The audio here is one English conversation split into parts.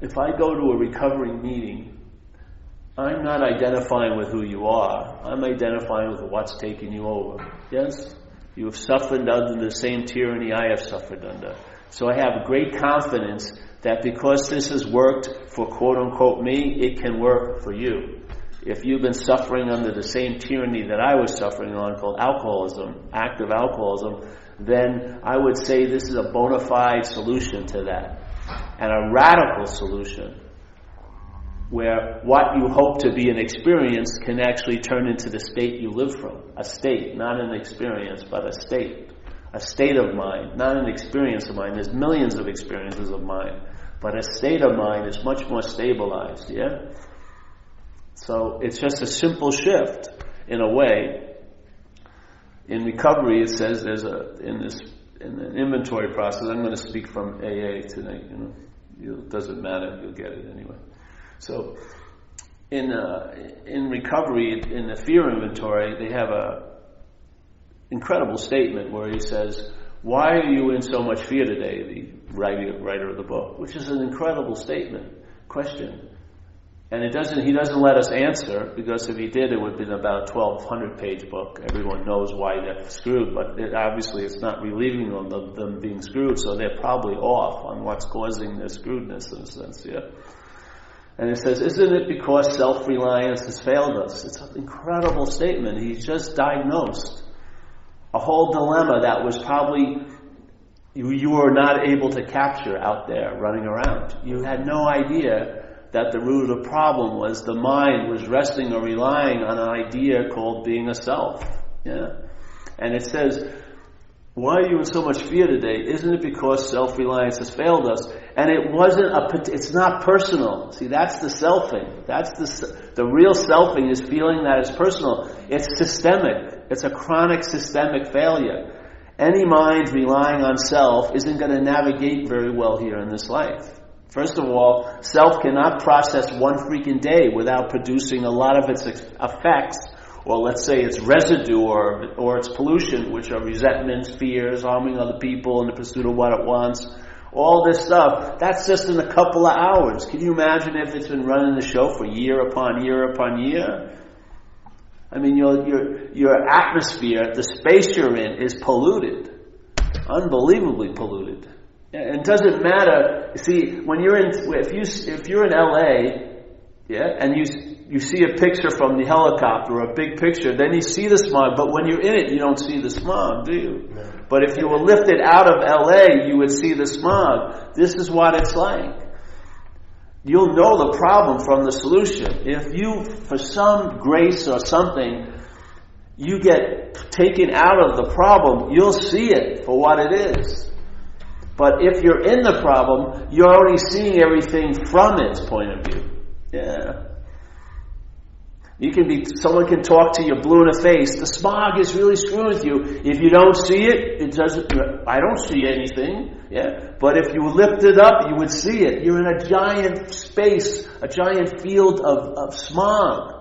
if I go to a recovery meeting, I'm not identifying with who you are. I'm identifying with what's taking you over. Yes? You have suffered under the same tyranny I have suffered under. So I have great confidence that because this has worked for quote-unquote me, it can work for you. If you've been suffering under the same tyranny that I was suffering on, called alcoholism, active alcoholism, then I would say this is a bona fide solution to that. And a radical solution where what you hope to be an experience can actually turn into the state you live from. A state, not an experience, but a state. A state of mind, not an experience of mind. There's millions of experiences of mind. But a state of mind is much more stabilized, yeah? So it's just a simple shift, in a way. In recovery, it says in the inventory process, I'm going to speak from AA tonight, It doesn't matter, you'll get it anyway. So, in recovery, in the fear inventory, they have a incredible statement where he says, "Why are you in so much fear today?" The writer of the book, which is an incredible question, and he doesn't let us answer, because if he did, it would have been about a 1,200-page book. Everyone knows why they're screwed, but obviously it's not relieving them of them being screwed, so they're probably off on what's causing their screwedness in a sense, yeah. And it says, "Isn't it because self-reliance has failed us?" It's an incredible statement. He's just diagnosed a whole dilemma that was probably you were not able to capture out there running around. You had no idea that the root of the problem was the mind was resting or relying on an idea called being a self. Yeah. And it says, "Why are you in so much fear today? Isn't it because self-reliance has failed us?" And it's not personal. See, that's the selfing. That's the real selfing is feeling that it's personal. It's systemic. It's a chronic systemic failure. Any mind relying on self isn't going to navigate very well here in this life. First of all, self cannot process one freaking day without producing a lot of its effects, or let's say its residue or its pollution, which are resentments, fears, harming other people in the pursuit of what it wants. All this stuff, that's just in a couple of hours. Can you imagine if it's been running the show for year upon year upon year? I mean, your atmosphere, the space you're in, is polluted. Unbelievably polluted. And it doesn't matter. See, when if you're in LA, yeah, and you see a picture from the helicopter or a big picture, then you see the smog. But when you're in it, you don't see the smog, do you? No. But if you were lifted out of LA, you would see the smog. This is what it's like. You'll know the problem from the solution. If you, for some grace or something, you get taken out of the problem, you'll see it for what it is. But if you're in the problem, you're already seeing everything from its point of view. Yeah. Someone can talk to you blue in the face. The smog is really screwing with you. If you don't see it doesn't, I don't see anything. Yeah. But if you lift it up, you would see it. You're in a giant space, a giant field of smog.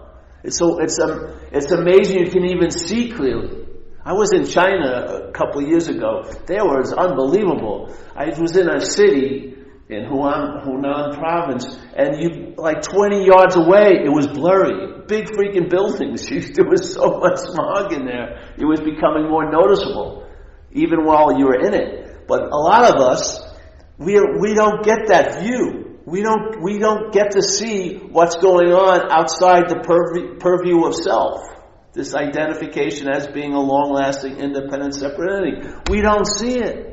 It's amazing you can even see clearly. I was in China a couple of years ago. There was unbelievable. I was in a city in Hunan province, and 20 yards away, it was blurry. Big freaking buildings. There was so much smog in there. It was becoming more noticeable, even while you were in it. But a lot of us, we don't get that view. We don't get to see what's going on outside the purview of self. This identification as being a long-lasting, independent, separate entity. We don't see it.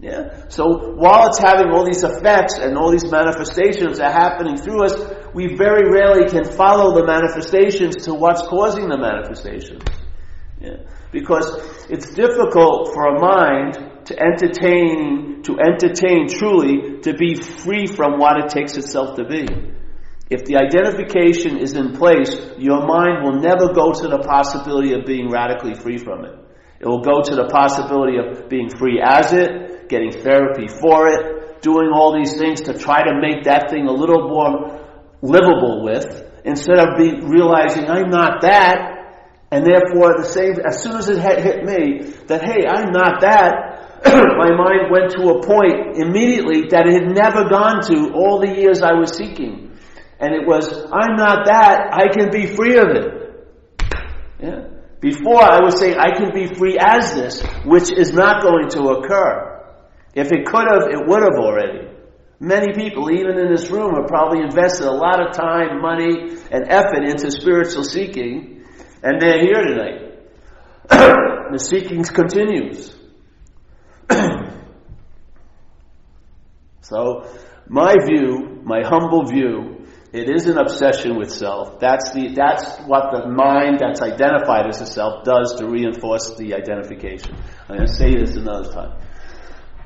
Yeah. So while it's having all these effects and all these manifestations are happening through us, we very rarely can follow the manifestations to what's causing the manifestations. Yeah. Because it's difficult for a mind to entertain truly, to be free from what it takes itself to be. If the identification is in place, your mind will never go to the possibility of being radically free from it. It will go to the possibility of being free as it, getting therapy for it, doing all these things to try to make that thing a little more livable with, instead of realizing I'm not that, and therefore as soon as it hit me, that hey, I'm not that, my mind went to a point immediately that it had never gone to all the years I was seeking. And it was, I'm not that, I can be free of it. Yeah? Before I was saying, I can be free as this, which is not going to occur. If it could have, it would have already. Many people, even in this room, have probably invested a lot of time, money, and effort into spiritual seeking, and they're here tonight. The seeking continues. So, my view, my humble view, it is an obsession with self. That's what the mind that's identified as a self does to reinforce the identification. I'm going to say this another time.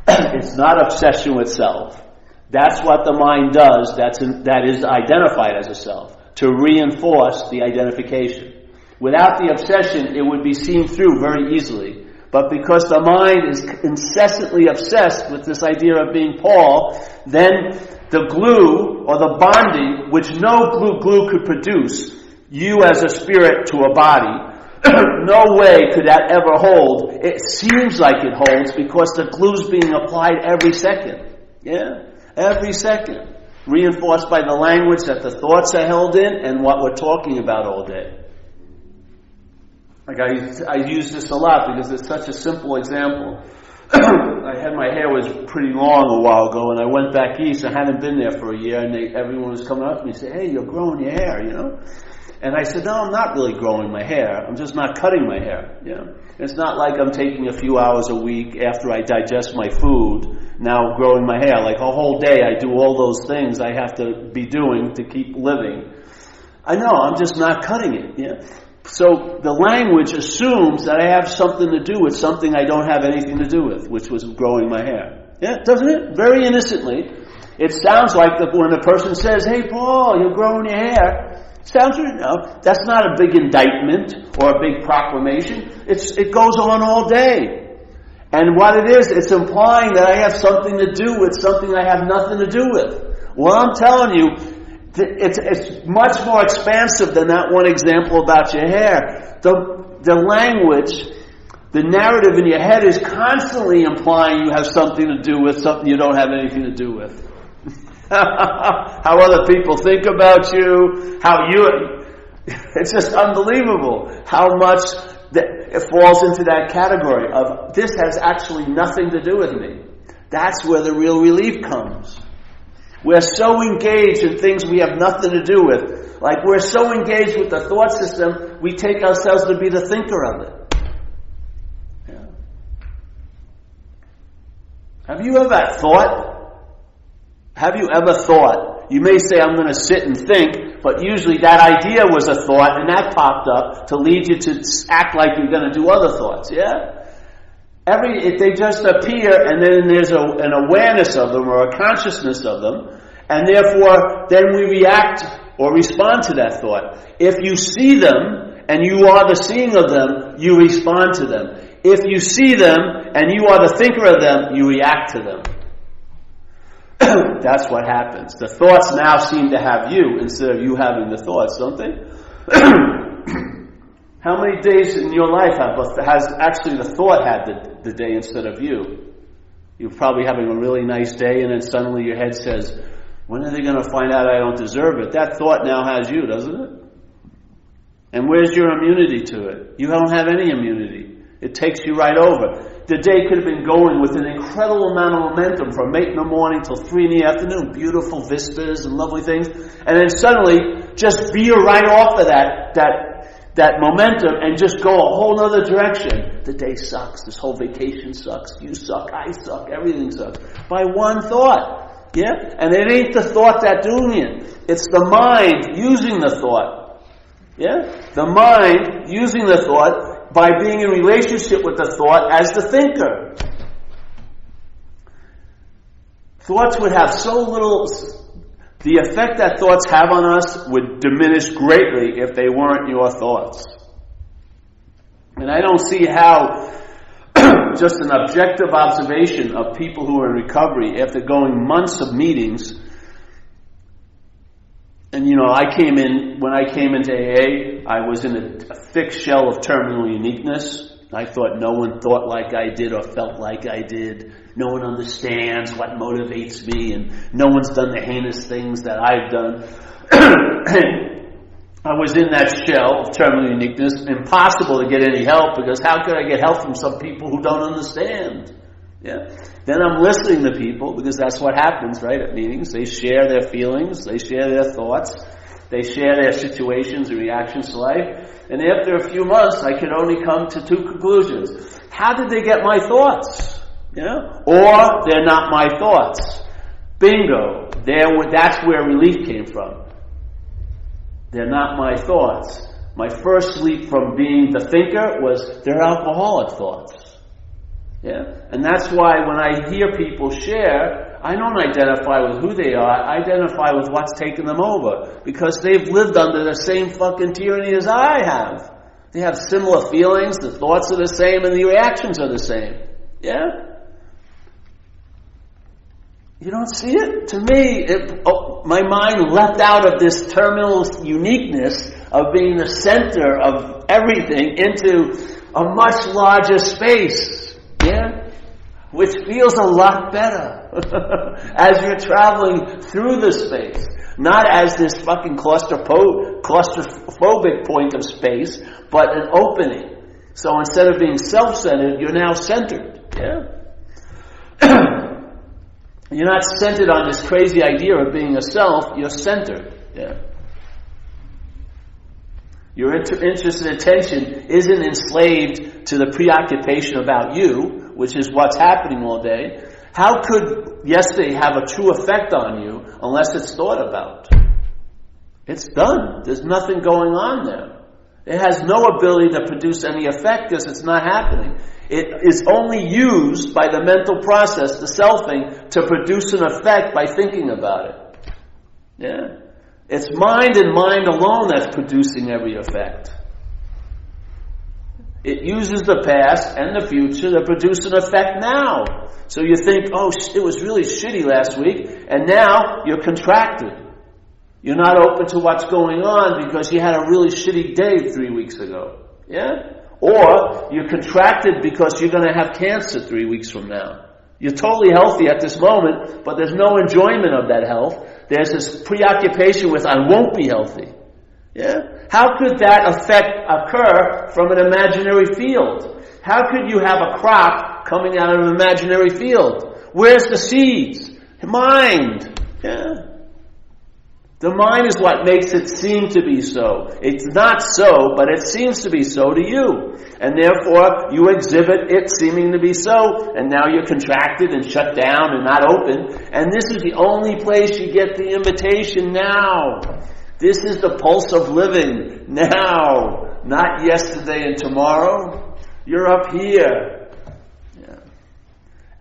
It's not obsession with self. That's what the mind does that is identified as a self, to reinforce the identification. Without the obsession, it would be seen through very easily. But because the mind is incessantly obsessed with this idea of being Paul, then the glue or the bonding, which no glue could produce, you as a spirit to a body, no way could that ever hold. It seems like it holds because the glue's being applied every second. Yeah? Every second. Reinforced by the language that the thoughts are held in and what we're talking about all day. Like I use this a lot because it's such a simple example. I had my hair was pretty long a while ago, and I went back east. I hadn't been there for a year, and everyone was coming up to me and said, "Hey, you're growing your hair, you know?" And I said, "No, I'm not really growing my hair. I'm just not cutting my hair. You know, it's not like I'm taking a few hours a week after I digest my food, now growing my hair. Like a whole day, I do all those things I have to be doing to keep living. I know, I'm just not cutting it. Yeah." So the language assumes that I have something to do with something I don't have anything to do with, which was growing my hair. Yeah, doesn't it? Very innocently. It sounds like when a person says, "Hey, Paul, you're growing your hair," sounds right now. That's not a big indictment or a big proclamation. It goes on all day. And what it is, it's implying that I have something to do with something I have nothing to do with. Well, I'm telling you, it's much more expansive than that one example about your hair. The language, the narrative in your head is constantly implying you have something to do with something you don't have anything to do with. How other people think about you, it's just unbelievable how much it falls into that category of this has actually nothing to do with me. That's where the real relief comes. We're so engaged in things we have nothing to do with. Like we're so engaged with the thought system, we take ourselves to be the thinker of it. Yeah. Have you ever thought? You may say, I'm going to sit and think, but usually that idea was a thought and that popped up to lead you to act like you're going to do other thoughts. Yeah? They just appear, and then there's an awareness of them or a consciousness of them, and therefore then we react or respond to that thought. If you see them and you are the seeing of them, you respond to them. If you see them and you are the thinker of them, you react to them. That's what happens. The thoughts now seem to have you instead of you having the thoughts, don't they? How many days in your life has actually the thought had the day instead of you? You're probably having a really nice day, and then suddenly your head says, when are they going to find out I don't deserve it? That thought now has you, doesn't it? And where's your immunity to it? You don't have any immunity. It takes you right over. The day could have been going with an incredible amount of momentum from 8 in the morning till 3 in the afternoon. Beautiful vistas and lovely things. And then suddenly, just veer right off of that momentum and just go a whole other direction. The day sucks. This whole vacation sucks. You suck. I suck. Everything sucks. By one thought. Yeah? And it ain't the thought that's doing it. It's the mind using the thought. Yeah? The mind using the thought by being in relationship with the thought as the thinker. Thoughts would have so little... The effect that thoughts have on us would diminish greatly if they weren't your thoughts. And I don't see how just an objective observation of people who are in recovery after going months of meetings, and when I came into AA, I was in a thick shell of terminal uniqueness. I thought no one thought like I did or felt like I did. No one understands what motivates me, and no one's done the heinous things that I've done. I was in that shell of terminal uniqueness. Impossible to get any help, because how could I get help from some people who don't understand? Yeah. Then I'm listening to people, because that's what happens, right, at meetings. They share their feelings, they share their thoughts, they share their situations and reactions to life. And after a few months, I could only come to two conclusions. How did they get my thoughts? Yeah? Or they're not my thoughts. Bingo. That's where relief came from. They're not my thoughts. My first leap from being the thinker was they're alcoholic thoughts. Yeah? And that's why when I hear people share, I don't identify with who they are, I identify with what's taken them over. Because they've lived under the same fucking tyranny as I have. They have similar feelings, the thoughts are the same, and the reactions are the same. Yeah? You don't see it? To me, my mind leapt out of this terminal uniqueness of being the center of everything into a much larger space. Yeah? Which feels a lot better as you're traveling through the space. Not as this fucking claustrophobic point of space, but an opening. So instead of being self-centered, you're now centered. Yeah? You're not centered on this crazy idea of being a self, you're centered. Yeah. Your interest and attention isn't enslaved to the preoccupation about you, which is what's happening all day. How could yesterday have a true effect on you unless it's thought about? It's done. There's nothing going on there. It has no ability to produce any effect because it's not happening. It is only used by the mental process, the selfing, to produce an effect by thinking about it. Yeah? It's mind and mind alone that's producing every effect. It uses the past and the future to produce an effect now. So you think, oh, it was really shitty last week, and now you're contracted. You're not open to what's going on because you had a really shitty day 3 weeks ago. Yeah? Or you're contracted because you're going to have cancer 3 weeks from now. You're totally healthy at this moment, but there's no enjoyment of that health. There's this preoccupation with, I won't be healthy. Yeah? How could that effect occur from an imaginary field? How could you have a crop coming out of an imaginary field? Where's the seeds? Mind. Yeah? The mind is what makes it seem to be so. It's not so, but it seems to be so to you. And therefore, you exhibit it seeming to be so, and now you're contracted and shut down and not open. And this is the only place you get the invitation now. This is the pulse of living now, not yesterday and tomorrow. You're up here. Yeah.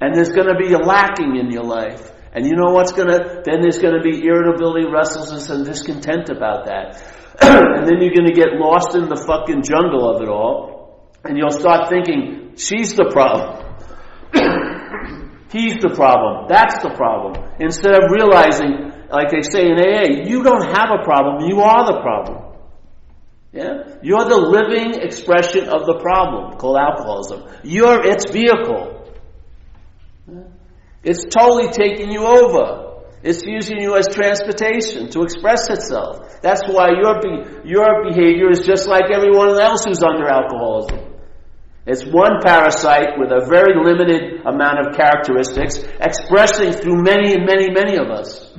And there's going to be a lacking in your life. And you know then there's going to be irritability, restlessness, and discontent about that. And then you're going to get lost in the fucking jungle of it all. And you'll start thinking, she's the problem. He's the problem. That's the problem. Instead of realizing, like they say in AA, you don't have a problem, you are the problem. Yeah? You're the living expression of the problem, called alcoholism. You're its vehicle. It's totally taking you over. It's using you as transportation to express itself. That's why your behavior is just like everyone else who's under alcoholism. It's one parasite with a very limited amount of characteristics expressing through many and many, many of us.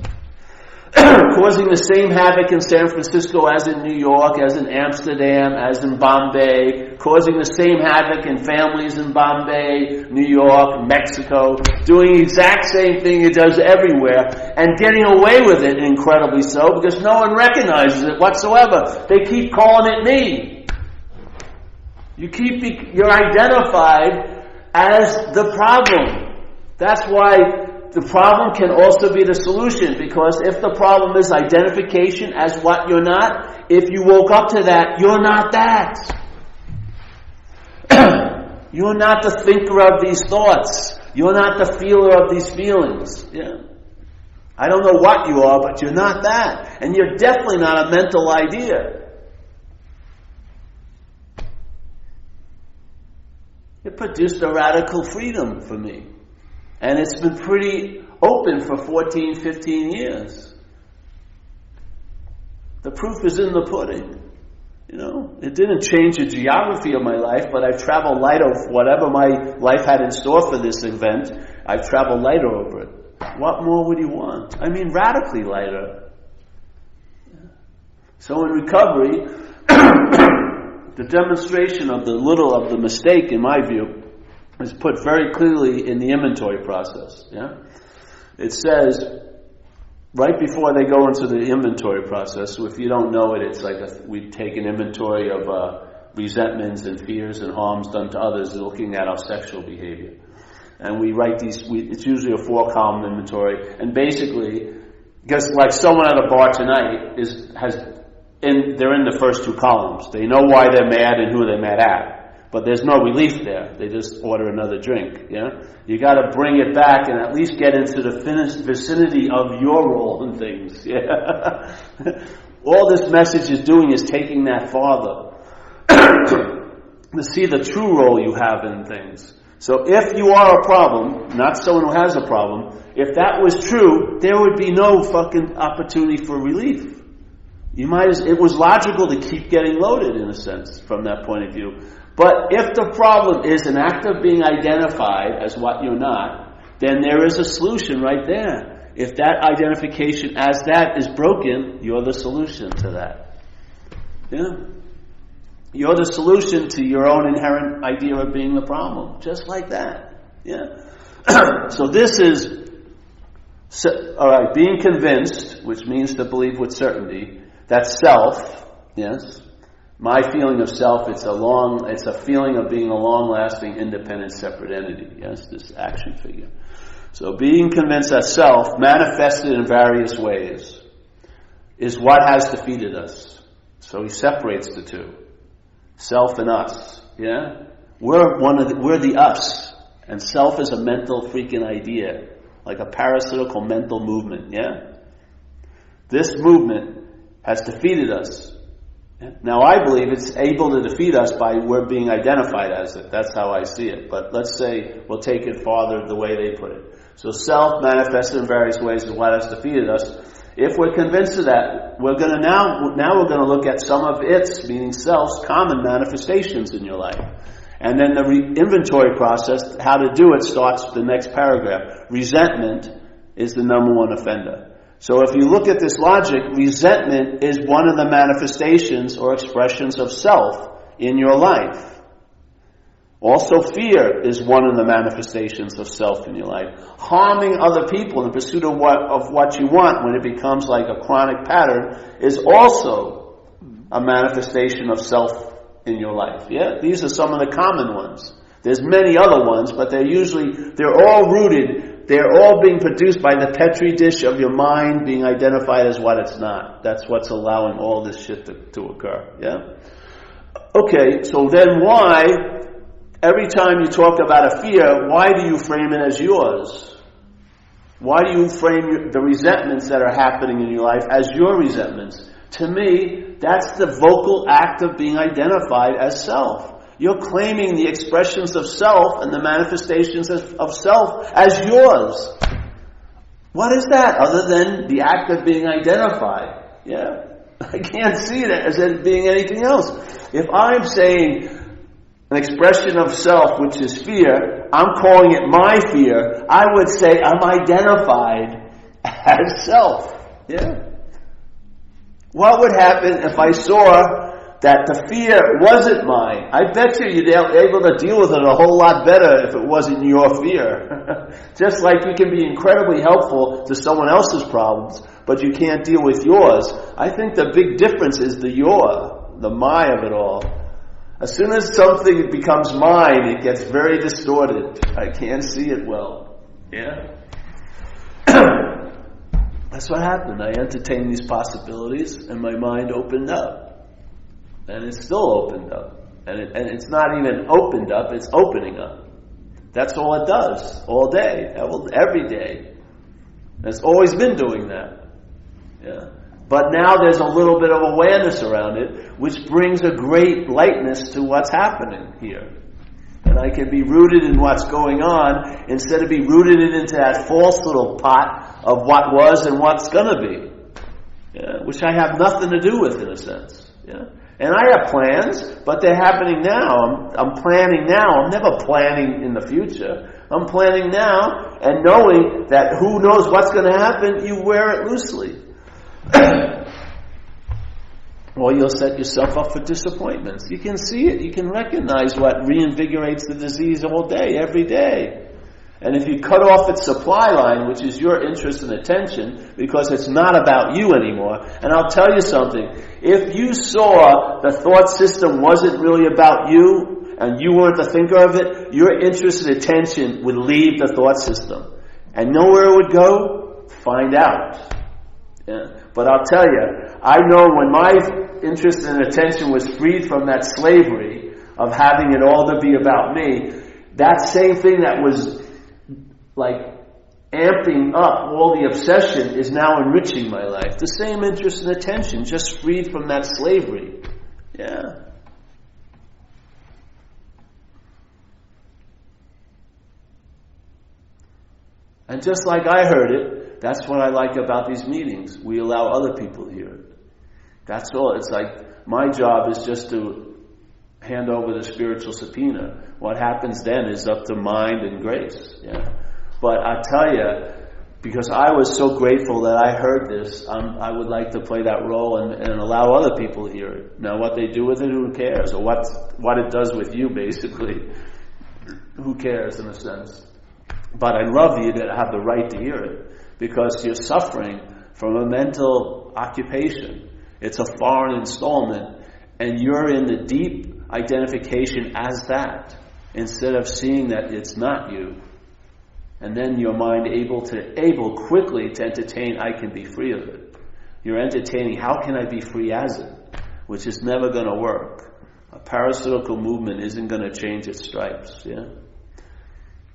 Causing the same havoc in San Francisco as in New York, as in Amsterdam, as in Bombay. Causing the same havoc in families in Bombay, New York, Mexico. Doing the exact same thing it does everywhere. And getting away with it, incredibly so, because no one recognizes it whatsoever. They keep calling it me. You're identified as the problem. That's why the problem can also be the solution, because if the problem is identification as what you're not, if you woke up to that, you're not that. You're not the thinker of these thoughts. You're not the feeler of these feelings. Yeah. I don't know what you are, but you're not that. And you're definitely not a mental idea. It produced a radical freedom for me. And it's been pretty open for 14, 15 years. The proof is in the pudding. It didn't change the geography of my life, but I've traveled light over whatever my life had in store for this event. I've traveled lighter over it. What more would you want? I mean, radically lighter. So in recovery, the demonstration of the mistake, in my view, is put very clearly in the inventory process. Yeah, it says right before they go into the inventory process. So if you don't know it, it's like we take an inventory of resentments and fears and harms done to others, looking at our sexual behavior, and we write these. It's usually a 4-column inventory, and basically, because like someone at a bar tonight they're in the first 2 columns. They know why they're mad and who they're mad at. But there's no relief there. They just order another drink. Yeah? You got to bring it back and at least get into the vicinity of your role in things. Yeah? All this message is doing is taking that farther. To see the true role you have in things. So if you are a problem, not someone who has a problem, if that was true, there would be no fucking opportunity for relief. It was logical to keep getting loaded, in a sense, from that point of view. But if the problem is an act of being identified as what you're not, then there is a solution right there. If that identification as that is broken, you're the solution to that. Yeah? You're the solution to your own inherent idea of being the problem. Just like that. Yeah? So this is, alright, being convinced, which means to believe with certainty, that self, yes, my feeling of self, it's a feeling of being a long-lasting, independent, separate entity. Yes, this action figure. So being convinced that self, manifested in various ways, is what has defeated us. So he separates the two. Self and us. Yeah? We're the us. And self is a mental freaking idea. Like a parasitical mental movement. Yeah? This movement has defeated us. Now I believe it's able to defeat us by we're being identified as it. That's how I see it. But let's say we'll take it farther the way they put it. So self manifested in various ways is what has defeated us. If we're convinced of that, we're going to now we're going to look at some of its, meaning self's, common manifestations in your life. And then the inventory process, how to do it, starts the next paragraph. Resentment is the number one offender. So if you look at this logic, resentment is one of the manifestations or expressions of self in your life. Also fear is one of the manifestations of self in your life. Harming other people in pursuit of what you want, when it becomes like a chronic pattern, is also a manifestation of self in your life. Yeah? These are some of the common ones. There's many other ones, but they're all rooted. They're all being produced by the petri dish of your mind being identified as what it's not. That's what's allowing all this shit to occur. Yeah? Okay, so then why, every time you talk about a fear, why do you frame it as yours? Why do you frame the resentments that are happening in your life as your resentments? To me, that's the vocal act of being identified as self. You're claiming the expressions of self and the manifestations of self as yours. What is that other than the act of being identified? Yeah? I can't see it as it being anything else. If I'm saying an expression of self, which is fear, I'm calling it my fear, I would say I'm identified as self. Yeah? What would happen if I saw that the fear wasn't mine? I bet you'd be able to deal with it a whole lot better if it wasn't your fear. Just like you can be incredibly helpful to someone else's problems, but you can't deal with yours. I think the big difference is the my of it all. As soon as something becomes mine, it gets very distorted. I can't see it well. Yeah? That's what happened. I entertained these possibilities and my mind opened up. And it's still opened up. And it's not even opened up, it's opening up. That's all it does, all day, every day. It's always been doing that. Yeah. But now there's a little bit of awareness around it, which brings a great lightness to what's happening here. And I can be rooted in what's going on instead of be rooted into that false little pot of what was and what's going to be. Yeah? Which I have nothing to do with, in a sense. Yeah? And I have plans, but they're happening now. I'm planning now. I'm never planning in the future. I'm planning now, and knowing that who knows what's going to happen, you wear it loosely. Or you'll set yourself up for disappointments. You can see it. You can recognize what reinvigorates the disease all day, every day. And if you cut off its supply line, which is your interest and attention, because it's not about you anymore, and I'll tell you something, if you saw the thought system wasn't really about you, and you weren't the thinker of it, your interest and attention would leave the thought system. And know where it would go? Find out. Yeah. But I'll tell you, I know when my interest and attention was freed from that slavery of having it all to be about me, that same thing that was like amping up all the obsession is now enriching my life. The same interest and attention, just freed from that slavery. Yeah. And just like I heard it, that's what I like about these meetings. We allow other people to hear it. That's all. It's like my job is just to hand over the spiritual subpoena. What happens then is up to mind and grace. Yeah. But I tell you, because I was so grateful that I heard this, I would like to play that role and allow other people to hear it. Now, what they do with it, who cares? Or what it does with you, basically, who cares in a sense? But I love you to have the right to hear it, because you're suffering from a mental occupation. It's a foreign installment, and you're in the deep identification as that, instead of seeing that it's not you. And then your mind able quickly to entertain, I can be free of it. You're entertaining, how can I be free as it? Which is never going to work. A parasitical movement isn't going to change its stripes. Yeah,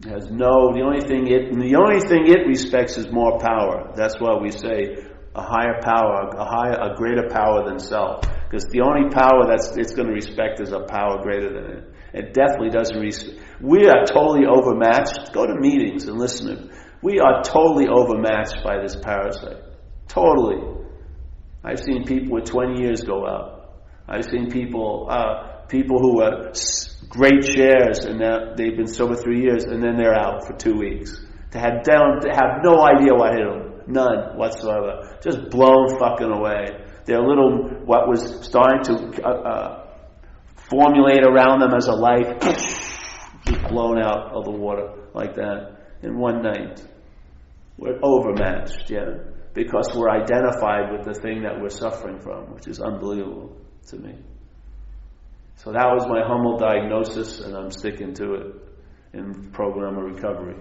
it has the only thing it respects is more power. That's why we say a higher power, a greater power than self. Because the only power it's going to respect is a power greater than it. It definitely doesn't respect. We are totally overmatched. Go to meetings and listen to it. We are totally overmatched by this parasite. Totally. I've seen people with 20 years go out. I've seen people who were great shares and they've been sober 3 years and then they're out for 2 weeks. They have no idea what hit them. None whatsoever. Just blown fucking away. Their little, what was starting to formulate around them as a life, just blown out of the water like that in one night. We're overmatched, yeah, because we're identified with the thing that we're suffering from, which is unbelievable to me. So that was my humble diagnosis, and I'm sticking to it in program of recovery.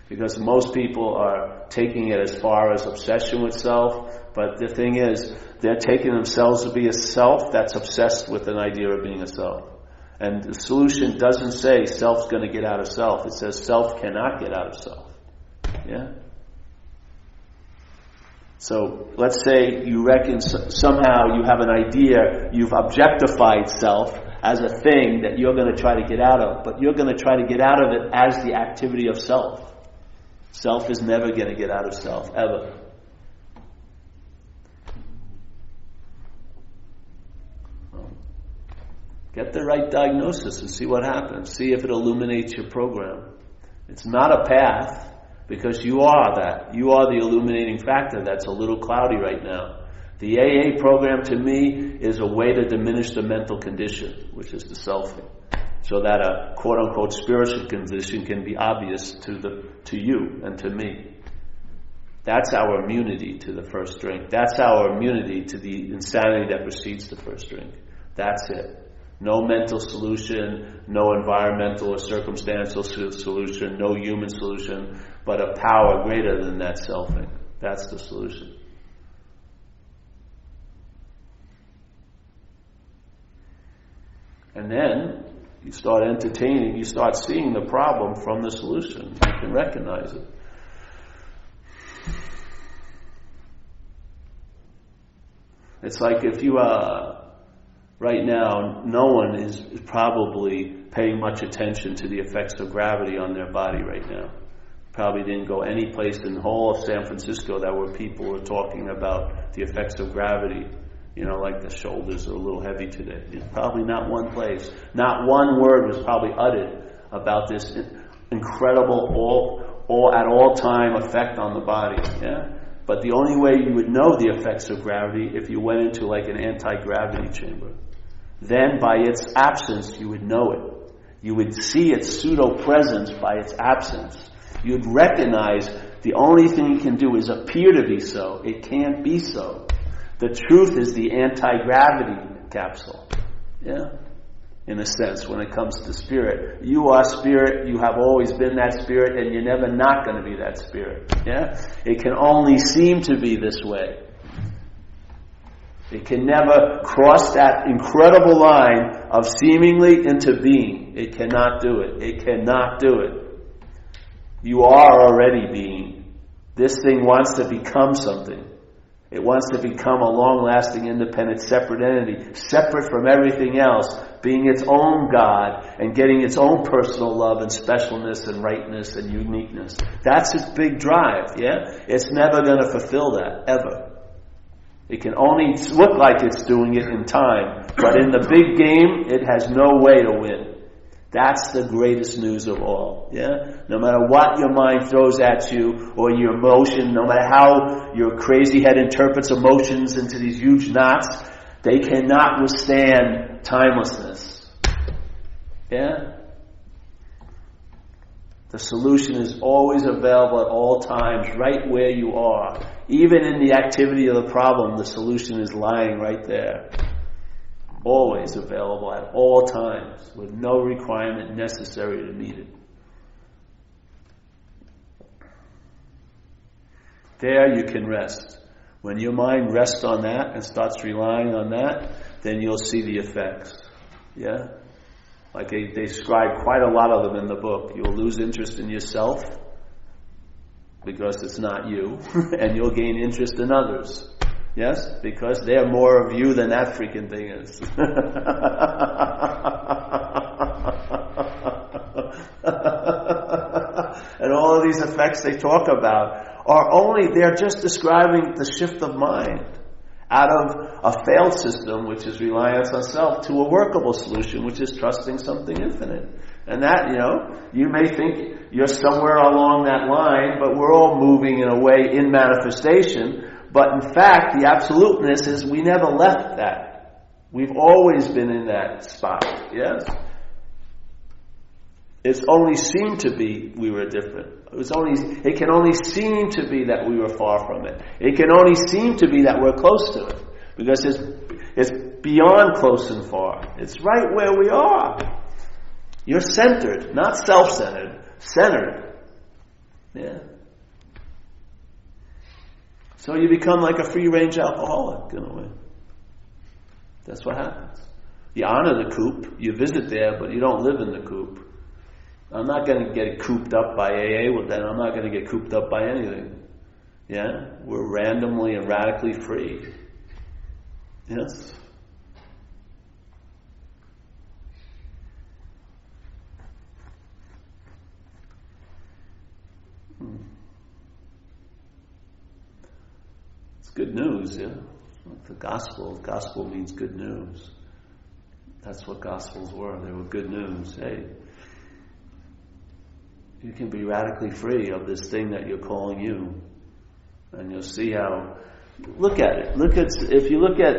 Because most people are taking it as far as obsession with self, but the thing is, they're taking themselves to be a self that's obsessed with an idea of being a self. And the solution doesn't say self's going to get out of self. It says self cannot get out of self. Yeah? So let's say you reckon somehow you have an idea, you've objectified self as a thing that you're going to try to get out of, but you're going to try to get out of it as the activity of self. Self is never going to get out of self, ever. Get the right diagnosis and see what happens. See if it illuminates your program. It's not a path, because you are that. You are the illuminating factor that's a little cloudy right now. The AA program to me is a way to diminish the mental condition, which is the selfing, so that a quote-unquote spiritual condition can be obvious to you and to me. That's our immunity to the first drink. That's our immunity to the insanity that precedes the first drink. That's it. No mental solution, no environmental or circumstantial solution, no human solution, but a power greater than that selfing. That's the solution. And then you start entertaining, you start seeing the problem from the solution. You can recognize it. It's like if you Right now, no one is probably paying much attention to the effects of gravity on their body right now. Probably didn't go any place in the whole of San Francisco that where people were talking about the effects of gravity. Like the shoulders are a little heavy today. Probably not one place. Not one word was probably uttered about this incredible, at all time effect on the body. Yeah? But the only way you would know the effects of gravity if you went into like an anti-gravity chamber. Then by its absence you would know it. You would see its pseudo-presence by its absence. You'd recognize the only thing it can do is appear to be so. It can't be so. The truth is the anti-gravity capsule. Yeah? In a sense, when it comes to spirit. You are spirit, you have always been that spirit, and you're never not going to be that spirit. Yeah? It can only seem to be this way. It can never cross that incredible line of seemingly into being. It cannot do it. It cannot do it. You are already being. This thing wants to become something. It wants to become a long-lasting, independent, separate entity, separate from everything else, being its own God and getting its own personal love and specialness and rightness and uniqueness. That's its big drive, yeah? It's never going to fulfill that, ever. It can only look like it's doing it in time, but in the big game, it has no way to win. That's the greatest news of all. Yeah? No matter what your mind throws at you or your emotion, no matter how your crazy head interprets emotions into these huge knots, they cannot withstand timelessness. Yeah? The solution is always available at all times, right where you are. Even in the activity of the problem, the solution is lying right there. Always available at all times, with no requirement necessary to meet it. There you can rest. When your mind rests on that and starts relying on that, then you'll see the effects. Yeah? Like they describe quite a lot of them in the book. You'll lose interest in yourself because it's not you, and you'll gain interest in others. Yes? Because they're more of you than that freaking thing is. And all of these effects they talk about they're just describing the shift of mind out of a failed system, which is reliance on self, to a workable solution, which is trusting something infinite. And that, you may think you're somewhere along that line, but we're all moving in a way in manifestation. But in fact, the absoluteness is we never left that. We've always been in that spot. Yes? It's only seemed to be we were different. It can only seem to be that we were far from it. It can only seem to be that we're close to it. Because it's beyond close and far. It's right where we are. You're centered, not self-centered. Centered. Yeah. So you become like a free-range alcoholic in a way. That's what happens. You honor the coop, you visit there, but you don't live in the coop. I'm not going to get cooped up by AA, well then I'm not going to get cooped up by anything. Yeah? We're randomly and radically free. Yes? Good news, yeah. The gospel means good news. That's what gospels were. They were good news. Hey, you can be radically free of this thing that you're calling you. And you'll see how, look at it. If you look at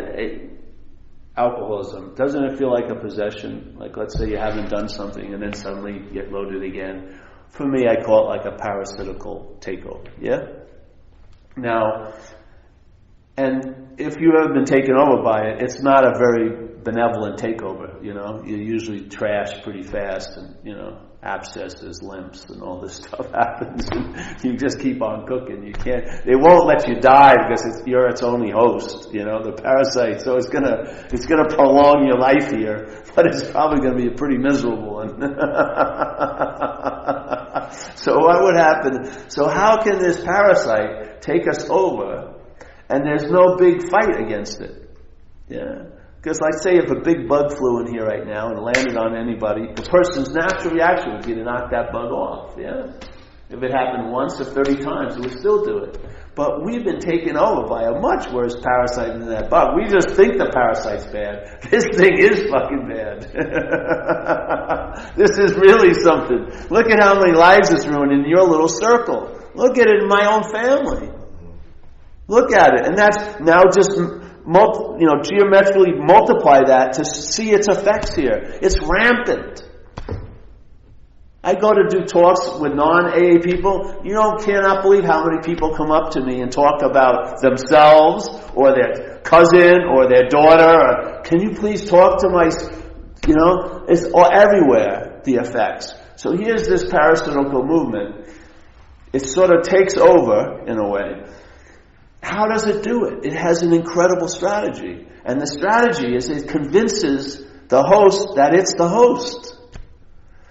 alcoholism, doesn't it feel like a possession? Like let's say you haven't done something and then suddenly you get loaded again. For me, I call it like a parasitical takeover. Yeah? Now, and if you have been taken over by it, it's not a very benevolent takeover, You usually trash pretty fast and, abscesses, limps, and all this stuff happens. And you just keep on cooking. They won't let you die because you're its only host, the parasite. So it's gonna prolong your life here, but it's probably gonna be a pretty miserable one. So what would happen? So how can this parasite take us over? And there's no big fight against it. Yeah. Because like say if a big bug flew in here right now and landed on anybody, the person's natural reaction would be to knock that bug off, yeah? If it happened once or 30 times, it would still do it. But we've been taken over by a much worse parasite than that bug. We just think the parasite's bad. This thing is fucking bad. This is really something. Look at how many lives it's ruined in your little circle. Look at it in my own family. Look at it. And that's now just, geometrically multiply that to see its effects here. It's rampant. I go to do talks with non-AA people. You cannot believe how many people come up to me and talk about themselves or their cousin or their daughter. Can you please talk to my, it's all everywhere, the effects. So here's this parasitical movement. It sort of takes over in a way. How does it do it? It has an incredible strategy. And the strategy is it convinces the host that it's the host.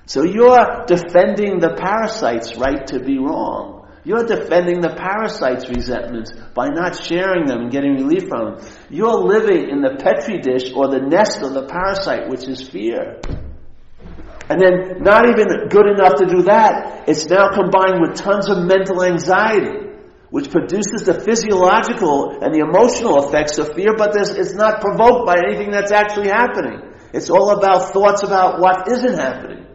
So you're defending the parasite's right to be wrong. You're defending the parasite's resentments by not sharing them and getting relief from them. You're living in the petri dish or the nest of the parasite, which is fear. And then not even good enough to do that, it's now combined with tons of mental anxiety, which produces the physiological and the emotional effects of fear, but it's not provoked by anything that's actually happening. It's all about thoughts about what isn't happening.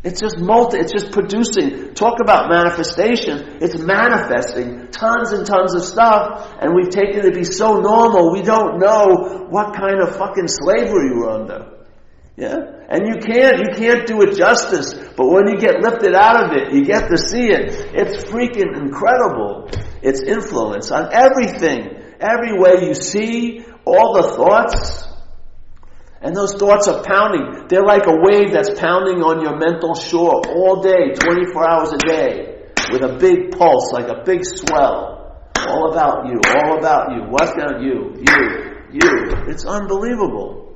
It's just producing. Talk about manifestation. It's manifesting tons and tons of stuff, and we've taken it to be so normal, we don't know what kind of fucking slavery we're under. Yeah? And you can't do it justice, but when you get lifted out of it, you get to see it. It's freaking incredible. Its influence on everything. Every way you see, all the thoughts. And those thoughts are pounding. They're like a wave that's pounding on your mental shore all day, 24 hours a day, with a big pulse, like a big swell. All about you, all about you. What's about you? It's unbelievable.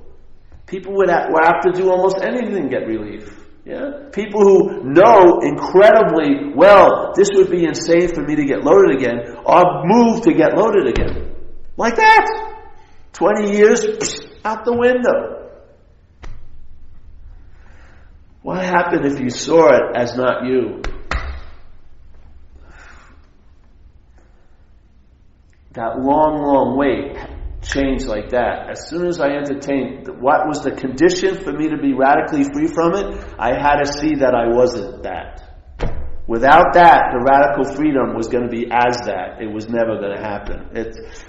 People would have to do almost anything to get relief. Yeah? People who know incredibly well, this would be insane for me to get loaded again, are moved to get loaded again. Like that. 20 years, out the window. What happened if you saw it as not you? That long wait changed like that. As soon as I entertained what was the condition for me to be radically free from it, I had to see that I wasn't that. Without that, the radical freedom was going to be as that. It was never going to happen.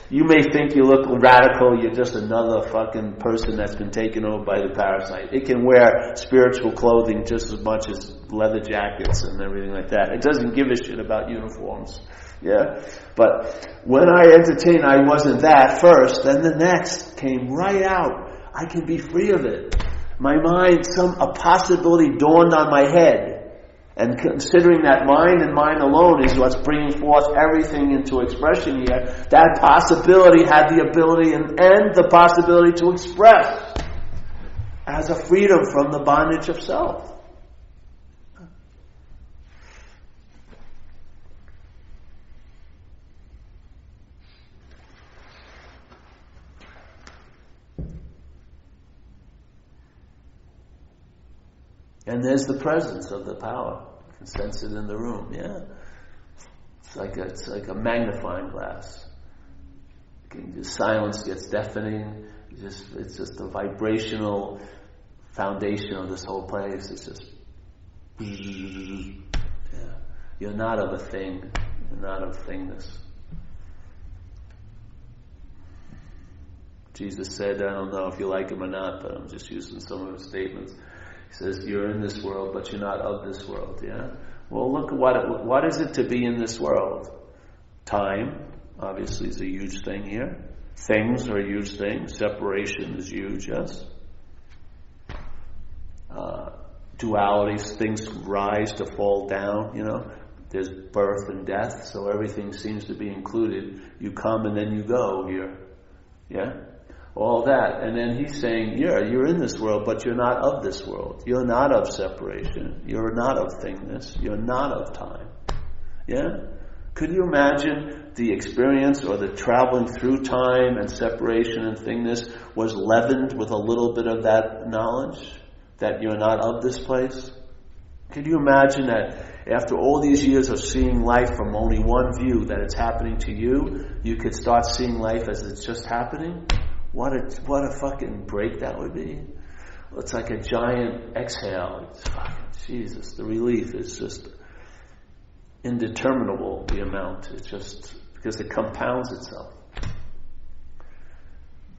You may think you look radical, you're just another fucking person that's been taken over by the parasite. It can wear spiritual clothing just as much as leather jackets and everything like that. It doesn't give a shit about uniforms. Yeah? But when I entertained I wasn't that first, then the next came right out. I can be free of it. My mind, a possibility dawned on my head. And considering that mind and mind alone is what's bringing forth everything into expression here, that possibility had the ability and the possibility to express as a freedom from the bondage of self. And there's the presence of the power. You can sense it in the room, yeah? It's like a magnifying glass. The silence gets deafening. It's just the vibrational foundation of this whole place. It's just, yeah. You're not of a thing. You're not of thingness. Jesus said, I don't know if you like him or not, but I'm just using some of his statements. He says, you're in this world, but you're not of this world, yeah? Well, look at what is it to be in this world? Time, obviously, is a huge thing here. Things are a huge thing. Separation is huge, yes? Dualities, things rise to fall down, There's birth and death, so everything seems to be included. You come and then you go here, yeah? All that. And then he's saying, you're in this world, but you're not of this world. You're not of separation. You're not of thingness. You're not of time. Yeah? Could you imagine the experience or the traveling through time and separation and thingness was leavened with a little bit of that knowledge that you're not of this place? Could you imagine that after all these years of seeing life from only one view, that it's happening to you, you could start seeing life as it's just happening? What a fucking break that would be. It's like a giant exhale. It's fucking Jesus. The relief is just indeterminable, the amount. It's just because it compounds itself.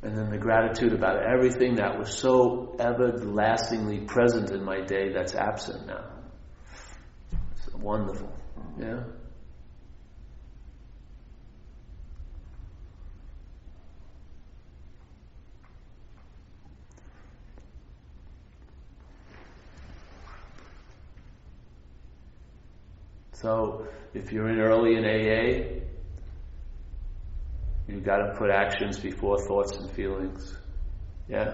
And then the gratitude about everything that was so everlastingly present in my day that's absent now. It's wonderful. Yeah? So, if you're in early in AA, you've got to put actions before thoughts and feelings. Yeah?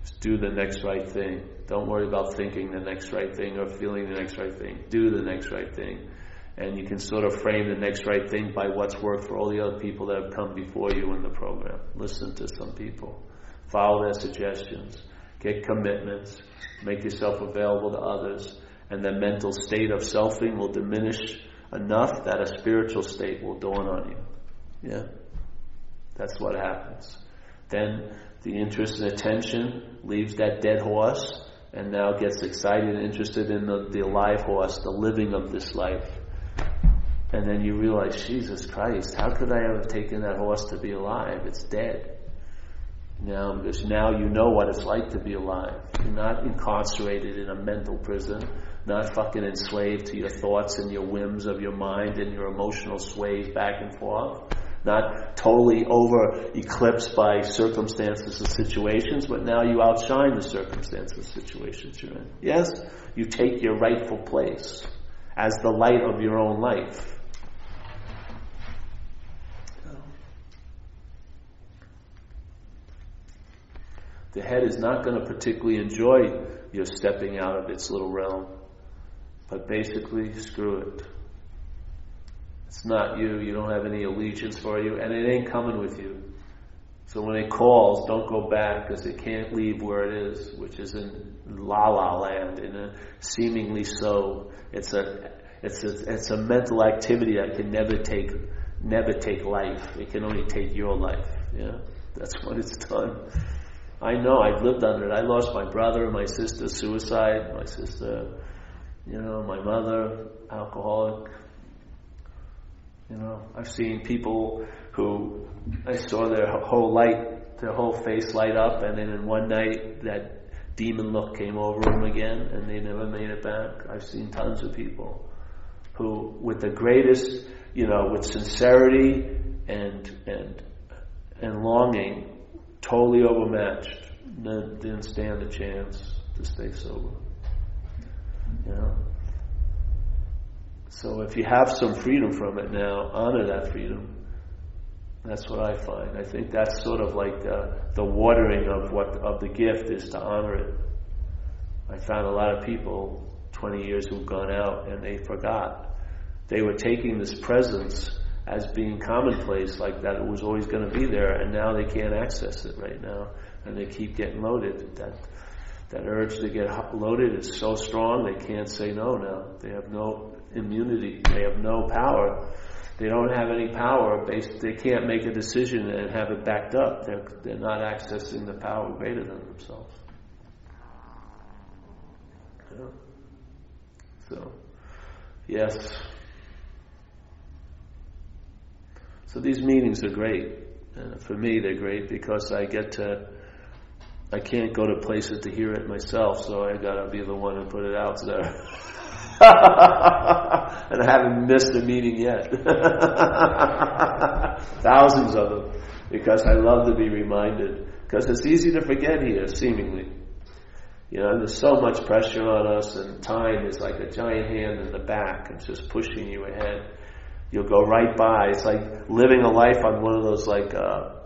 Just do the next right thing. Don't worry about thinking the next right thing or feeling the next right thing. Do the next right thing. And you can sort of frame the next right thing by what's worked for all the other people that have come before you in the program. Listen to some people. Follow their suggestions. Get commitments. Make yourself available to others. And the mental state of selfing will diminish enough that a spiritual state will dawn on you. Yeah? That's what happens. Then the interest and attention leaves that dead horse and now gets excited and interested in the live horse, the living of this life. And then you realize, Jesus Christ, how could I have taken that horse to be alive? It's dead. Now, because now you know what it's like to be alive. You're not incarcerated in a mental prison, not fucking enslaved to your thoughts and your whims of your mind and your emotional sways back and forth, not totally over eclipsed by circumstances and situations, but now you outshine the circumstances and situations you're in. Yes, you take your rightful place as the light of your own life. The head is not going to particularly enjoy your stepping out of its little realm. But basically, screw it. It's not you. You don't have any allegiance for you. And it ain't coming with you. So when it calls, don't go back because it can't leave where it is, which is in la-la land, in a seemingly so. It's a mental activity that can never take life. It can only take your life. Yeah? That's what it's done. I know, I've lived under it. I lost my brother, my sister, suicide, my sister, my mother, alcoholic. I've seen people who I saw their whole face light up, and then in one night that demon look came over them again, and they never made it back. I've seen tons of people who, with the greatest, with sincerity and longing, totally overmatched, didn't stand a chance to stay sober. So if you have some freedom from it now, honor that freedom. That's what I find. I think that's sort of like the watering of the gift is to honor it. I found a lot of people 20 years who've gone out and they forgot. They were taking this presence as being commonplace, like that it was always going to be there, and now they can't access it right now, and they keep getting loaded. That urge to get loaded is so strong they can't say no now. They have no immunity. They have no power. They don't have any power. They can't make a decision and have it backed up. They're not accessing the power greater than themselves. Yeah. So, yes. So these meetings are great. For me, they're great because I can't go to places to hear it myself, so I gotta be the one who put it out there. And I haven't missed a meeting yet. Thousands of them, because I love to be reminded. Because it's easy to forget here, seemingly. There's so much pressure on us, and time is like a giant hand in the back. It's just pushing you ahead. You'll go right by. It's like living a life on one of those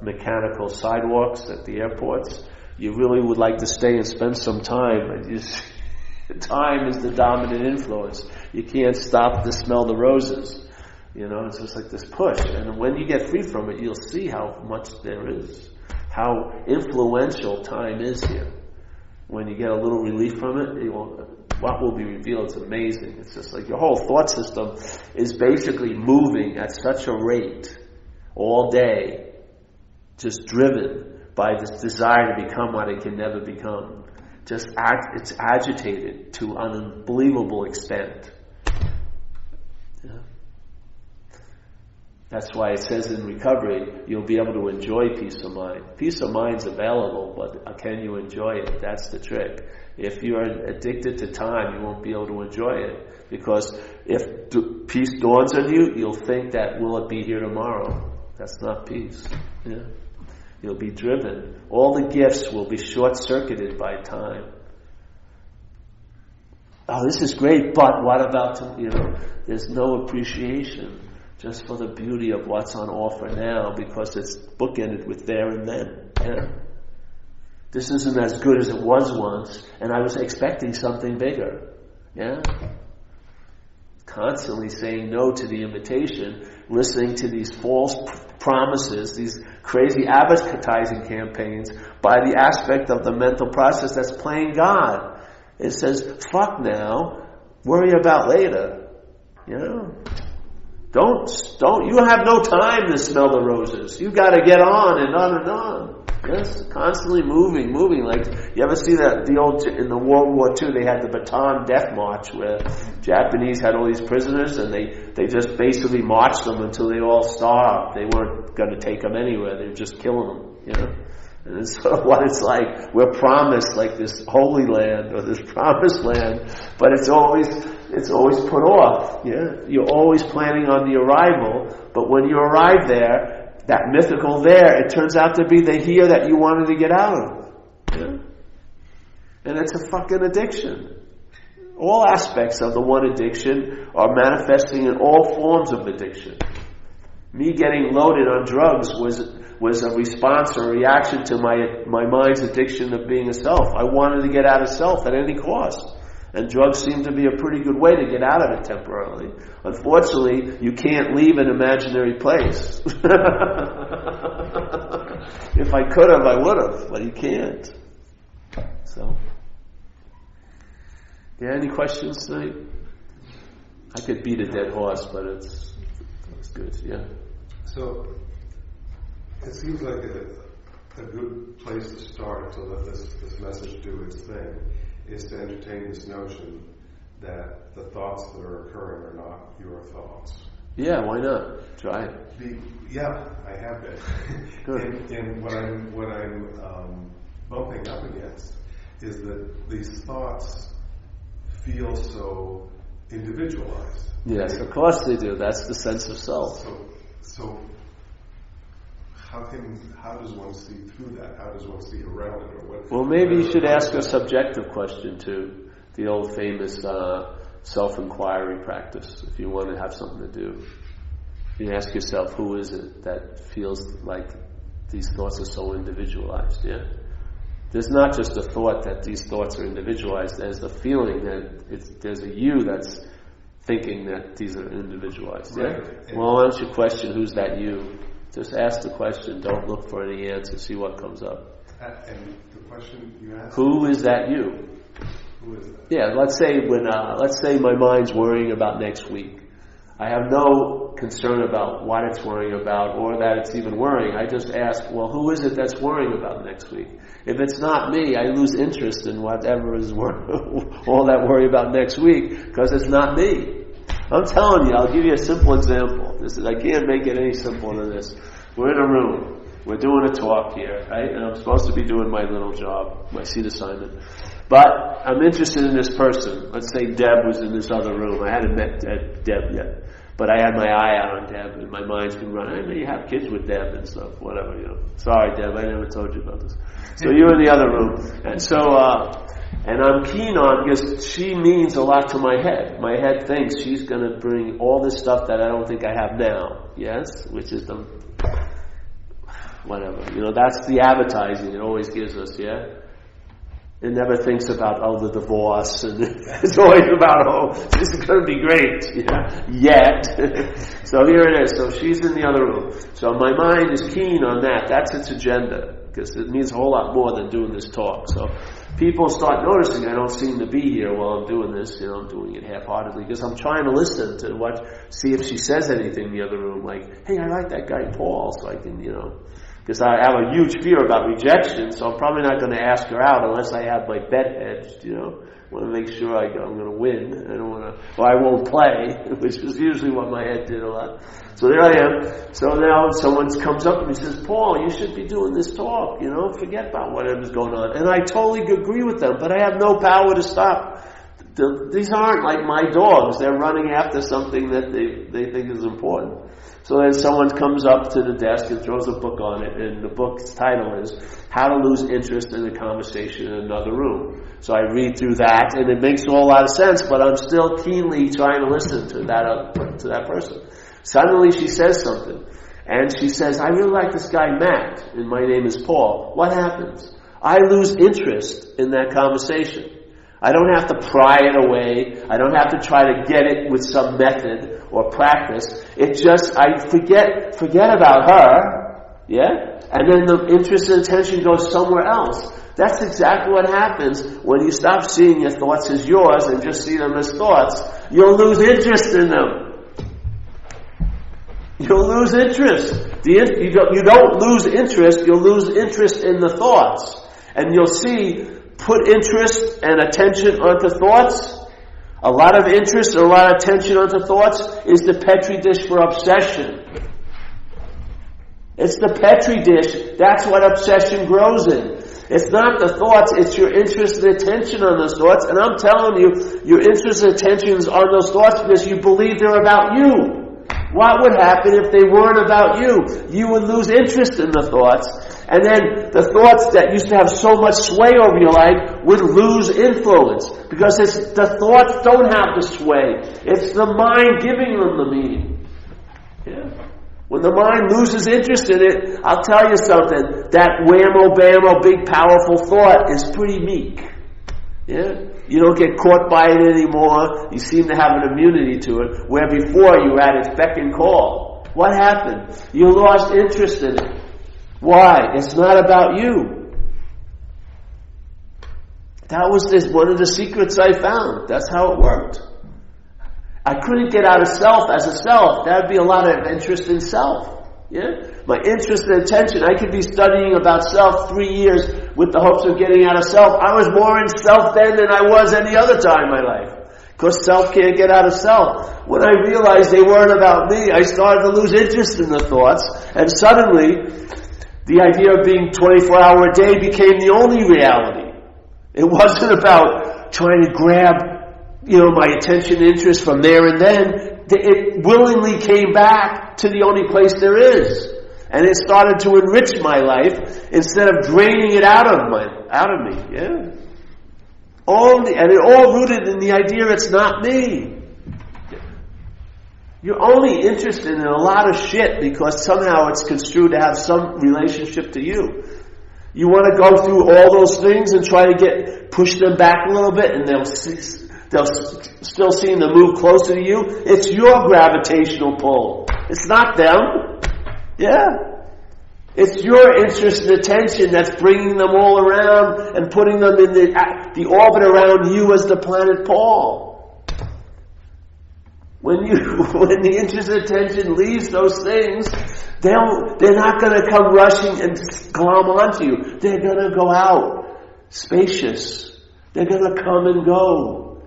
mechanical sidewalks at the airports. You really would like to stay and spend some time, but time is the dominant influence. You can't stop to smell the roses. It's just like this push. And when you get free from it, you'll see how much there is, how influential time is here. When you get a little relief from it, what will be revealed is amazing. It's just like your whole thought system is basically moving at such a rate all day, just driven by this desire to become what it can never become. It's agitated to an unbelievable extent. Yeah. That's why it says in recovery, you'll be able to enjoy peace of mind. Peace of mind's available, but can you enjoy it? That's the trick. If you're addicted to time, you won't be able to enjoy it. Because if peace dawns on you, you'll think that, will it be here tomorrow? That's not peace. Yeah. You'll be driven. All the gifts will be short-circuited by time. Oh, this is great, but what about, there's no appreciation just for the beauty of what's on offer now, because it's bookended with there and then. Yeah. This isn't as good as it was once, and I was expecting something bigger. Yeah. Constantly saying no to the invitation, listening to these false promises, these crazy advertising campaigns by the aspect of the mental process that's playing God. It says, fuck now, worry about later. Don't, you have no time to smell the roses. You gotta get on and on and on. Yes, constantly moving. Like, you ever see that, in the World War II, they had the Bataan Death March, where Japanese had all these prisoners, and they just basically marched them until they all starved. They weren't gonna take them anywhere, they were just killing them, And it's sort of what it's like. We're promised like this holy land or this promised land, but it's always put off. Yeah, you're always planning on the arrival, but when you arrive there, that mythical there, it turns out to be the here that you wanted to get out of. Yeah? And it's a fucking addiction. All aspects of the one addiction are manifesting in all forms of addiction. Me getting loaded on drugs was a response or a reaction to my mind's addiction of being a self. I wanted to get out of self at any cost. And drugs seem to be a pretty good way to get out of it temporarily. Unfortunately, you can't leave an imaginary place. If I could have, I would have, but you can't. So, yeah, any questions tonight? I could beat a dead horse, but it's good, yeah. So, it seems like a good place to start to let this message do its thing is to entertain this notion that the thoughts that are occurring are not your thoughts. Yeah, why not? Try it. I have been. Good. And what I'm bumping up against is that these thoughts feel so individualized. Yes, of course they do. That's the sense of self. So how does one see through that? How does one see around it? Or what? Well, maybe you should ask a subjective question too. The old famous self-inquiry practice. If you want to have something to do, you ask yourself, who is it that feels like these thoughts are so individualized? Yeah. There's not just a thought that these thoughts are individualized. There's the feeling that there's a you that's thinking that these are individualized. Yeah. Right. Well, why don't you question who's that you? Just ask the question. Don't look for any answer. See what comes up. And the question you asked: who is that you? Who is that? Yeah. Let's say my mind's worrying about next week. I have no concern about what it's worrying about or that it's even worrying. I just ask, well, who is it that's worrying about next week? If it's not me, I lose interest in whatever is all that worry about next week because it's not me. I'm telling you, I'll give you a simple example. I can't make it any simpler than this. We're in a room. We're doing a talk here, right? And I'm supposed to be doing my little job, my seat assignment. But I'm interested in this person. Let's say Deb was in this other room. I hadn't met Deb yet. But I had my eye out on Deb, and my mind's been running. I know you have kids with Deb and stuff, whatever, Sorry, Deb, I never told you about this. So you're in the other room. And so, and I'm keen on, because she means a lot to my head. My head thinks she's going to bring all this stuff that I don't think I have now. Yes? Which is the, whatever. That's the advertising it always gives us, yeah? It never thinks about, the divorce, and it's always about, this is going to be great, yet. So here it is. So she's in the other room. So my mind is keen on that. That's its agenda, because it means a whole lot more than doing this talk. So people start noticing I don't seem to be here while I'm doing this. I'm doing it half-heartedly, because I'm trying to listen to see if she says anything in the other room, like, hey, I like that guy Paul, so I can, because I have a huge fear about rejection, so I'm probably not going to ask her out unless I have my bet hedged, want to make sure I'm going to win. I don't want to, or I won't play, which is usually what my head did a lot. So there I am. So now someone comes up and he says, Paul, you should be doing this talk, forget about whatever's going on. And I totally agree with them, but I have no power to stop. These aren't like my dogs. They're running after something that they think is important. So then someone comes up to the desk and throws a book on it, and the book's title is How to Lose Interest in a Conversation in Another Room. So I read through that, and it makes a whole lot of sense, but I'm still keenly trying to listen to that person. Suddenly she says something, and she says, I really like this guy Matt, and my name is Paul. What happens? I lose interest in that conversation. I don't have to pry it away. I don't have to try to get it with some method or practice. I forget about her, and then the interest and attention goes somewhere else. That's exactly what happens when you stop seeing your thoughts as yours and just see them as thoughts. You'll lose interest in them. You'll lose interest. You don't lose interest, you'll lose interest in the thoughts. And you'll see, put interest and attention onto thoughts. A lot of interest and a lot of attention onto thoughts is the Petri dish for obsession. It's the Petri dish. That's what obsession grows in. It's not the thoughts, it's your interest and attention on those thoughts. And I'm telling you, your interest and attention is on those thoughts because you believe they're about you. What would happen if they weren't about you? You would lose interest in the thoughts. And then the thoughts that used to have so much sway over your life would lose influence. Because the thoughts don't have the sway. It's the mind giving them the meaning. When the mind loses interest in it, I'll tell you something. That whammo-bammo, big powerful thought is pretty meek. You don't get caught by it anymore. You seem to have an immunity to it. Where before you had its beck and call. What happened? You lost interest in it. Why? It's not about you. That was one of the secrets I found. That's how it worked. I couldn't get out of self as a self. That would be a lot of interest in self. My interest and attention. I could be studying about self 3 years with the hopes of getting out of self. I was more in self then than I was any other time in my life. Because self can't get out of self. When I realized they weren't about me, I started to lose interest in the thoughts. And suddenly, the idea of being 24-hour a day became the only reality. It wasn't about trying to grab, my attention and interest from there and then. It willingly came back to the only place there is. And it started to enrich my life instead of draining it out of me. And it all rooted in the idea it's not me. You're only interested in a lot of shit because somehow it's construed to have some relationship to you. You want to go through all those things and try to push them back a little bit, and they'll still seem to move closer to you. It's your gravitational pull. It's not them. It's your interest and attention that's bringing them all around and putting them in the orbit around you as the planet Paul. When the interest and attention leaves those things, they're not going to come rushing and glom onto you. They're going to go out spacious. They're going to come and go.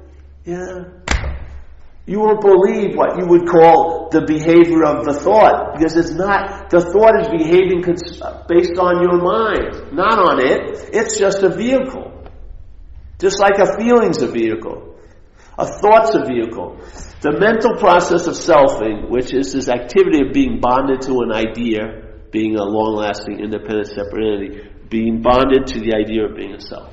You won't believe what you would call the behavior of the thought, because it's not. The thought is behaving based on your mind, not on it. It's just a vehicle. Just like a feeling's a vehicle. A thought's a vehicle. The mental process of selfing, which is this activity of being bonded to an idea, being a long-lasting, independent, separate entity, being bonded to the idea of being a self.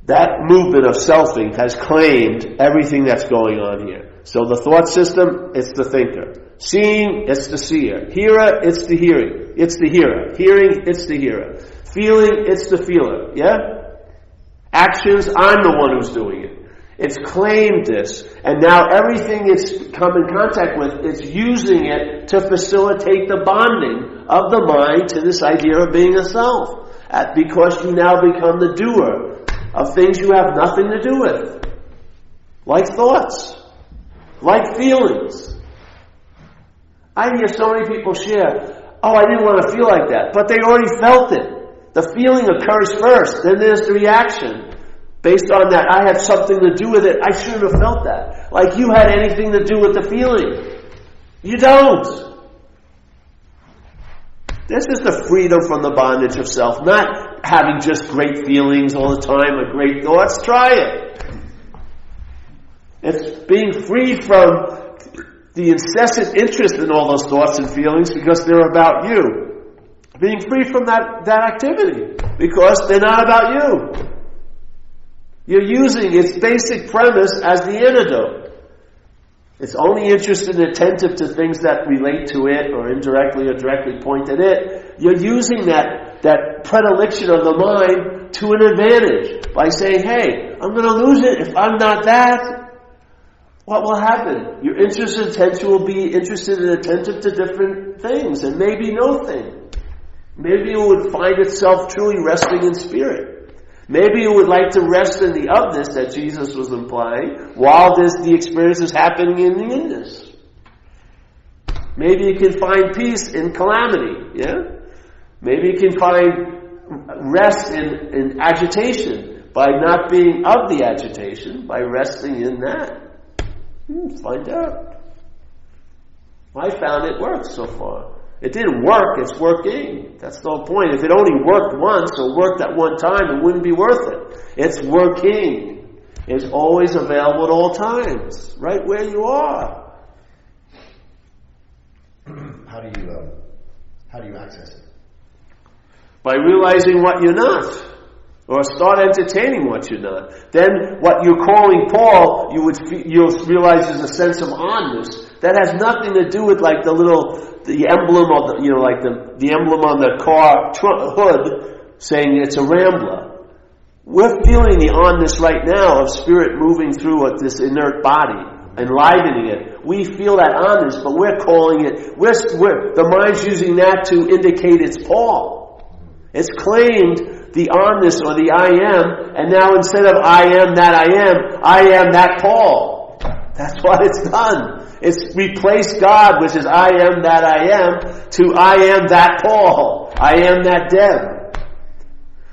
That movement of selfing has claimed everything that's going on here. So the thought system, it's the thinker. Seeing, it's the seer. Hearer, it's the hearing. It's the hearer. Hearing, it's the hearer. Feeling, it's the feeler. actions, I'm the one who's doing it. It's claimed this, and now everything it's come in contact with, it's using it to facilitate the bonding of the mind to this idea of being a self. Because you now become the doer of things you have nothing to do with. Like thoughts. Like feelings. I hear so many people share, I didn't want to feel like that. But they already felt it. The feeling occurs first, then there's the reaction. Based on that, I had something to do with it. I shouldn't have felt that. Like you had anything to do with the feeling. You don't. This is the freedom from the bondage of self. Not having just great feelings all the time or great thoughts. Try it. It's being free from the incessant interest in all those thoughts and feelings because they're about you. Being free from that activity because they're not about you. You're using its basic premise as the antidote. It's only interested and attentive to things that relate to it or indirectly or directly point at it. You're using that predilection of the mind to an advantage by saying, hey, I'm going to lose it if I'm not that. What will happen? Your interest and attention will be interested and attentive to different things and maybe no thing. Maybe it would find itself truly resting in spirit. Maybe you would like to rest in the upness that Jesus was implying while the experience is happening in the inness. Maybe you can find peace in calamity. Yeah? Maybe you can find rest in agitation by not being of the agitation, by resting in that. Find out. I found it works so far. It didn't work, it's working. That's the whole point. If it only worked once or worked at one time, it wouldn't be worth it. It's working. It's always available at all times, right where you are. How do you access it? By realizing what you're not. Or start entertaining what you're not. Then what you're calling Paul, you'll realize is a sense of onness that has nothing to do with like the emblem of the emblem on the car hood saying it's a Rambler. We're feeling the onness right now of spirit moving through this inert body, enlivening it. We feel that onness, but we're calling it. The mind's using that to indicate it's Paul. It's claimed the onness or the I am, and now instead of I am that Paul. That's what it's done. It's replaced God, which is I am that I am, to I am that Paul. I am that Deb.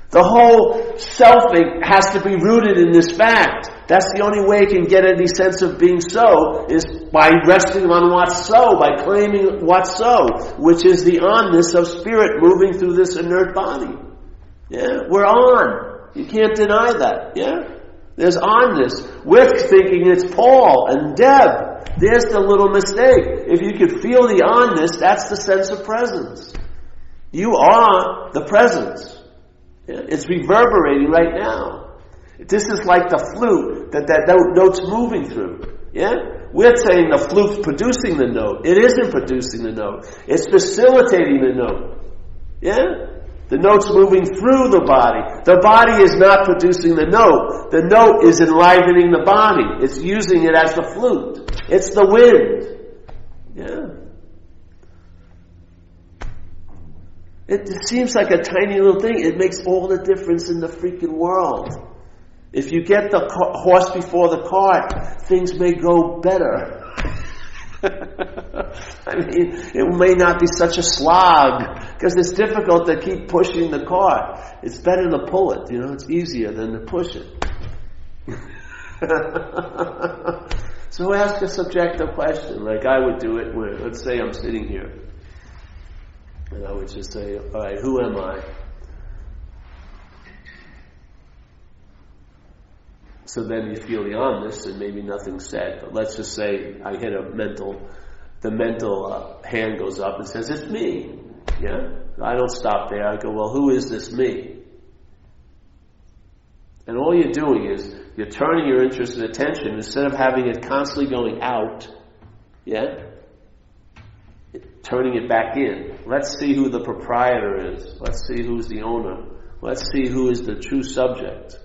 The whole selfing has to be rooted in this fact. That's the only way it can get any sense of being so, is by resting on what's so, by claiming what's so, which is the onness of spirit moving through this inert body. Yeah, we're on. You can't deny that. Yeah, there's onness. We're thinking it's Paul and Deb. There's the little mistake. If you could feel the onness, that's the sense of presence. You are the presence. Yeah? It's reverberating right now. This is like the flute that note's moving through. Yeah? We're saying the flute's producing the note. It isn't producing the note. It's facilitating the note. Yeah? The note's moving through the body. The body is not producing the note. The note is enlivening the body. It's using it as the flute. It's the wind. Yeah. It seems like a tiny little thing. It makes all the difference in the freaking world. If you get the horse before the cart, things may go better. I mean, it may not be such a slog because it's difficult to keep pushing the cart. It's better to pull it, it's easier than to push it. So ask a subjective question like I would do it where, let's say I'm sitting here and I would just say, all right, who am I? So then you feel the onness and maybe nothing's said. But let's just say I hit the mental hand goes up and says, it's me. Yeah? I don't stop there. I go, well, who is this me? And all you're doing is you're turning your interest and attention, instead of having it constantly going out, yeah? Turning it back in. Let's see who the proprietor is. Let's see who's the owner. Let's see who is the true subject.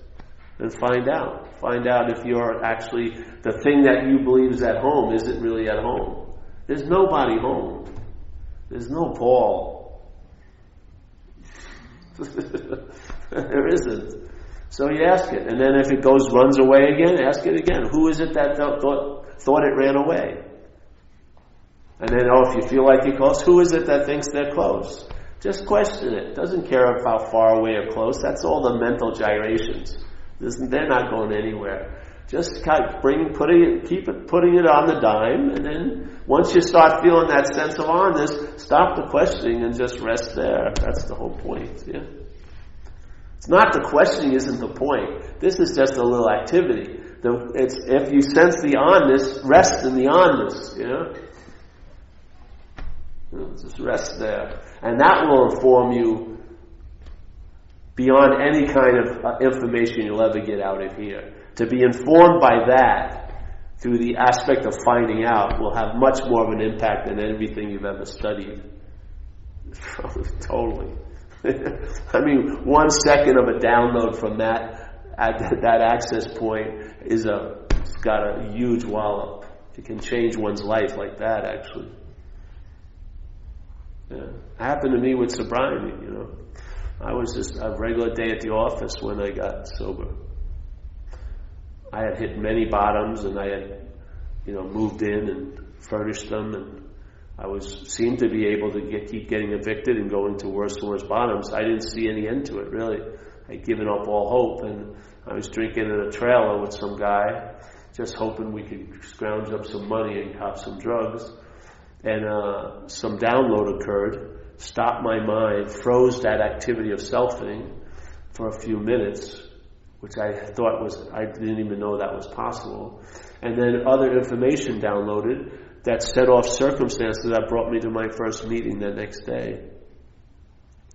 and find out. Find out if you're actually, the thing that you believe is at home isn't really at home. There's nobody home. There's no Paul. There isn't. So you ask it, and then if it runs away again, ask it again. Who is it that thought it ran away? And then, if you feel like you're close, who is it that thinks they're close? Just question it. Doesn't care how far away or close. That's all the mental gyrations. They're not going anywhere. Just keep putting it on the dime, and then once you start feeling that sense of on-ness, stop the questioning and just rest there. That's the whole point. Yeah. It's not the questioning isn't the point. This is just a little activity. If you sense the on-ness, rest in the on-ness. Just rest there. And that will inform you beyond any kind of information you'll ever get out of here. To be informed by that through the aspect of finding out will have much more of an impact than everything you've ever studied. Totally. I mean, 1 second of a download from that access point it's got a huge wallop. It can change one's life like that, actually. Yeah. It happened to me with sobriety, I was just a regular day at the office when I got sober. I had hit many bottoms, and I had, moved in and furnished them, and I seemed to be able to keep getting evicted and going to worse and worse bottoms. I didn't see any end to it, really. I'd given up all hope, and I was drinking in a trailer with some guy, just hoping we could scrounge up some money and cop some drugs. And some download occurred, stopped my mind, froze that activity of selfing for a few minutes, which I didn't even know that was possible. And then other information downloaded that set off circumstances that brought me to my first meeting the next day.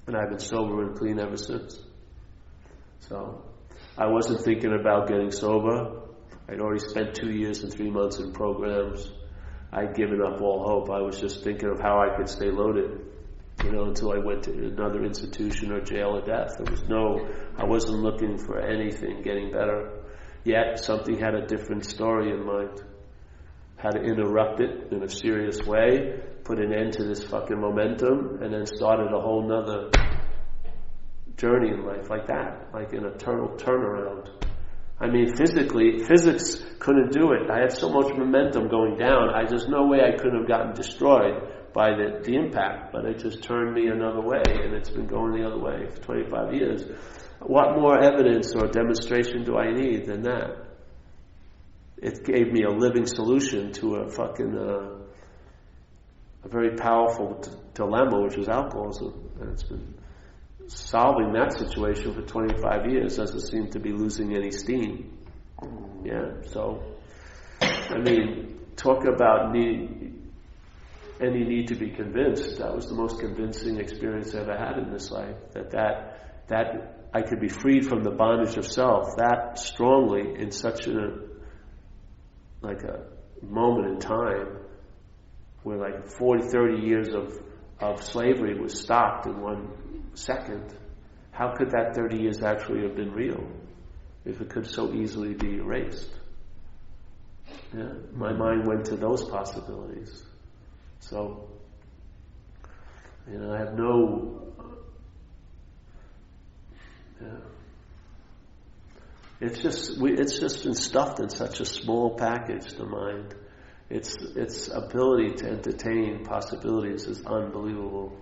And I've been sober and clean ever since. So I wasn't thinking about getting sober. I'd already spent 2 years and 3 months in programs. I'd given up all hope. I was just thinking of how I could stay loaded, until I went to another institution or jail or death. I wasn't looking for anything getting better. Yet something had a different story in mind. How to interrupt it in a serious way, put an end to this fucking momentum, and then started a whole nother journey in life like that, like an eternal turnaround. I mean, physics couldn't do it. I had so much momentum going down. There's no way I couldn't have gotten destroyed by the impact, but it just turned me another way, and it's been going the other way for 25 years. What more evidence or demonstration do I need than that? It gave me a living solution to a very powerful dilemma, which was alcoholism, and it's been solving that situation for 25 years doesn't seem to be losing any steam. Yeah, so, talk about any need to be convinced. That was the most convincing experience I ever had in this life. That I could be freed from the bondage of self that strongly in such a moment in time where 40, 30 years of slavery was stopped in 1 second. How could that 30 years actually have been real if it could so easily be erased? Yeah, my mind went to those possibilities. So, I have it's just been stuffed in such a small package, the mind. Its ability to entertain possibilities is unbelievable.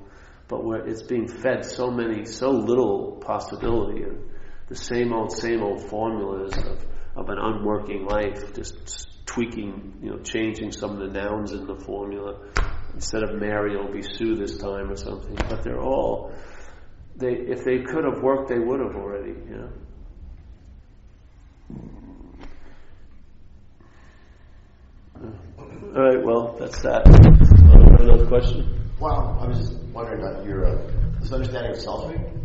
But where it's being fed so little possibility, and the same old formulas of an unworking life, just tweaking, changing some of the nouns in the formula. Instead of Mary, it'll be Sue this time or something. But they're all, if they could have worked, they would have already, All right, well, that's that. Another question? Well, I was just wondering about your this understanding of selfing.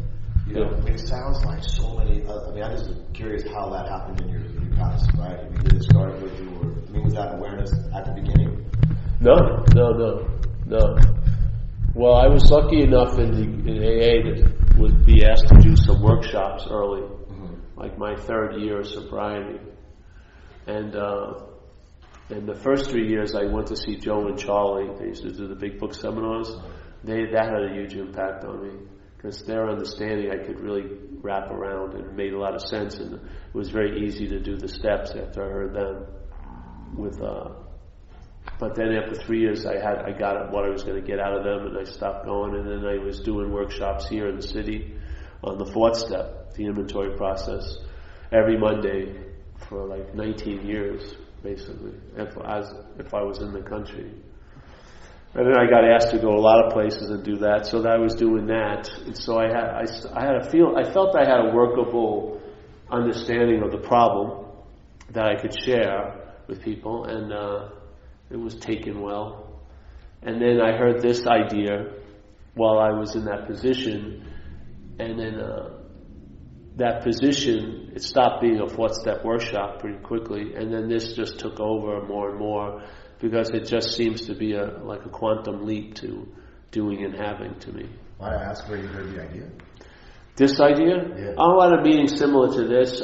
Yeah. It sounds like so many. I'm just curious how that happened in your past, right? Did it start with was that awareness at the beginning? No. Well, I was lucky enough in AA to be asked to do some workshops early. Mm-hmm. like my third year of sobriety. And the first 3 years I went to see Joe and Charlie. They used to do the big book seminars. That had a huge impact on me, because their understanding I could really wrap around, and it made a lot of sense, and it was very easy to do the steps after I heard them. But then after 3 years I got what I was going to get out of them, and I stopped going, and then I was doing workshops here in the city on the fourth step, the inventory process, every Monday for like 19 years, basically, if I was in the country. And then I got asked to go a lot of places and do that, so that I was doing that. And so I felt I had a workable understanding of the problem that I could share with people, and it was taken well. And then I heard this idea while I was in that position, and then that position, it stopped being a fourth-step workshop pretty quickly, and then this just took over more and more, because it just seems to be like a quantum leap to doing and having to me. Might I ask where you heard the idea? This idea? Yeah. I had a meeting similar to this.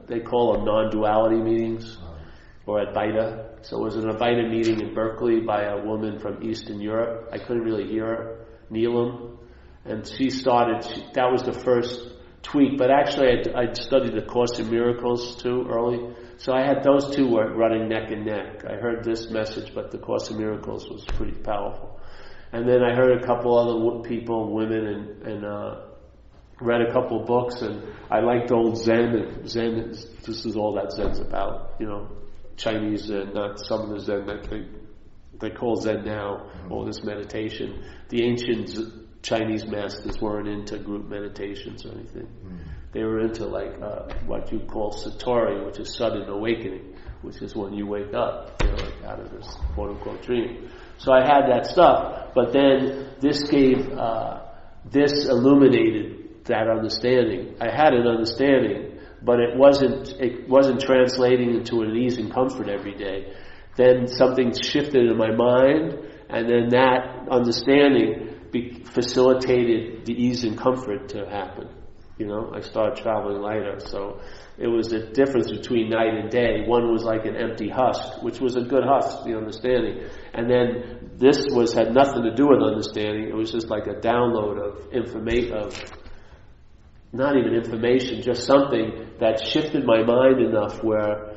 They call them non-duality meetings, or Advaita. So it was an Advaita meeting in Berkeley by a woman from Eastern Europe. I couldn't really hear her, Neelam. And she started, that was the first tweak, but actually I'd studied the Course in Miracles too early. So I had those two were running neck and neck. I heard this message, but the Course in Miracles was pretty powerful. And then I heard a couple other people, women, and read a couple of books, and I liked old Zen. Zen, this is all that Zen's about, Chinese Zen, not some of the Zen that they call Zen now, all this meditation. The ancient Chinese masters weren't into group meditations or anything. They were into like what you call satori, which is sudden awakening, which is when you wake up, like out of this quote-unquote dream. So I had that stuff, but then this illuminated that understanding. I had an understanding, but it wasn't translating into an ease and comfort every day. Then something shifted in my mind, and then that understanding facilitated the ease and comfort to happen. I started traveling lighter, so it was a difference between night and day. One was like an empty husk, which was a good husk, the understanding. And then this had nothing to do with understanding. It was just like a download of information, not even information, just something that shifted my mind enough where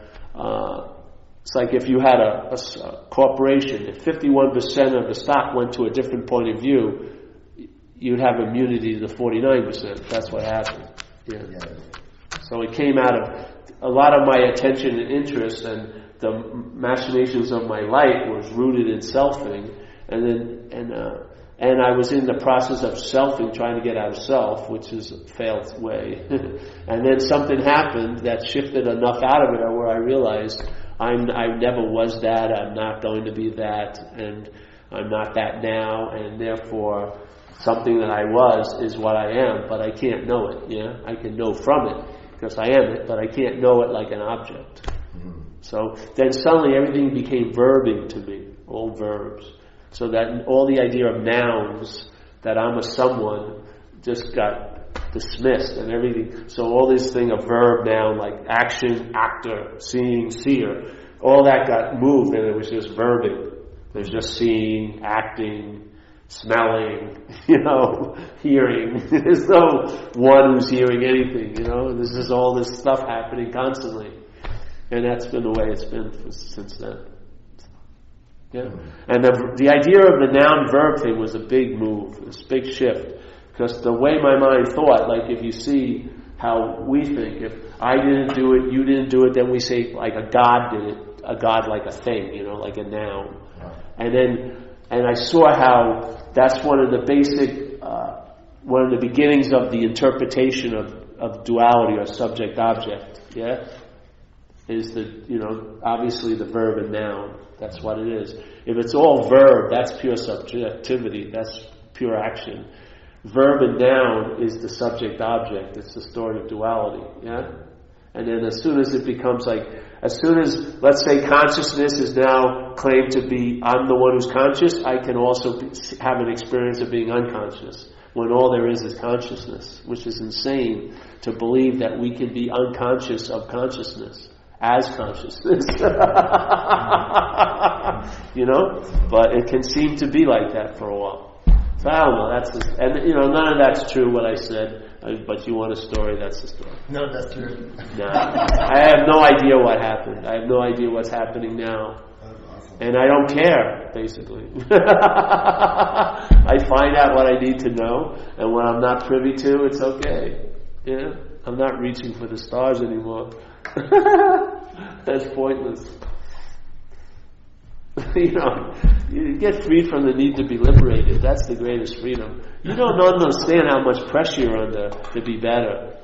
it's like if you had a corporation, if 51% of the stock went to a different point of view, you'd have immunity to the 49%. That's what happened. Yeah. So it came out of a lot of my attention and interest, and the machinations of my life was rooted in selfing, and I was in the process of selfing, trying to get out of self, which is a failed way. And then something happened that shifted enough out of it where I realized I never was that, I'm not going to be that, and I'm not that now, and therefore something that I was is what I am, but I can't know it. Yeah, I can know from it because I am it, but I can't know it like an object. Mm-hmm. So then suddenly everything became verbing to me, all verbs. So that all the idea of nouns, that I'm a someone, just got dismissed and everything. So all this thing of verb, noun, like action, actor, seeing, seer, all that got moved, and it was just verbing. There's just seeing, acting, smelling, hearing. There's no one who's hearing anything, This is all this stuff happening constantly. And that's been the way it's been since then. Yeah. And the idea of the noun-verb thing was a big move, this big shift. Because the way my mind thought, like if you see how we think, if I didn't do it, you didn't do it, then we say like a God did it, a God like a thing, like a noun. And I saw how that's one of the basic, one of the beginnings of the interpretation of duality or subject-object, is obviously the verb and noun. That's what it is. If it's all verb, that's pure subjectivity, that's pure action. Verb and noun is the subject-object, it's the story of duality, And then as soon as it becomes let's say consciousness is now claimed to be, I'm the one who's conscious, I can also have an experience of being unconscious. when all there is consciousness, which is insane to believe that we can be unconscious of consciousness as consciousness. You know? But it can seem to be like that for a while. So I don't know, none of that's true what I said, but you want a story, that's the story. No, that's true. Nah, I have no idea what happened. I have no idea what's happening now. And I don't care, basically. I find out what I need to know, and when I'm not privy to, it's okay. Yeah? I'm not reaching for the stars anymore. That's pointless. You get freed from the need to be liberated. That's the greatest freedom. You don't understand how much pressure you're under to be better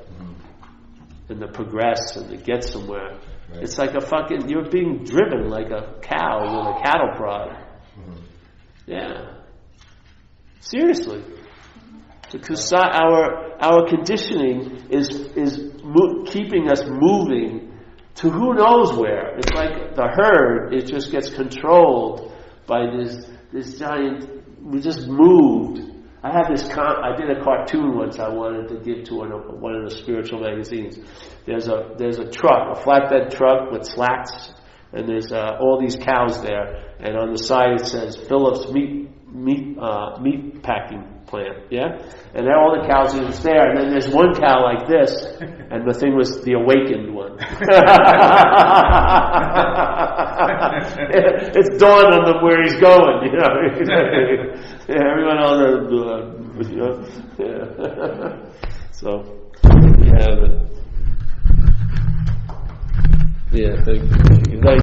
and to progress and to get somewhere. Right. It's like you're being driven like a cow with a cattle prod. Yeah. Seriously. Because our conditioning is keeping us moving to who knows where. It's like the herd, it just gets controlled by this giant, we just moved. I did a cartoon once I wanted to give to one of the spiritual magazines. There's a truck, a flatbed truck with slats, and there's all these cows there, and on the side it says Phillips meat packing plant, yeah? And then all the cows are just there, and then there's one cow like this, and the thing was the awakened one. It's dawned on them where he's going, Everyone else, So, yeah, thank you.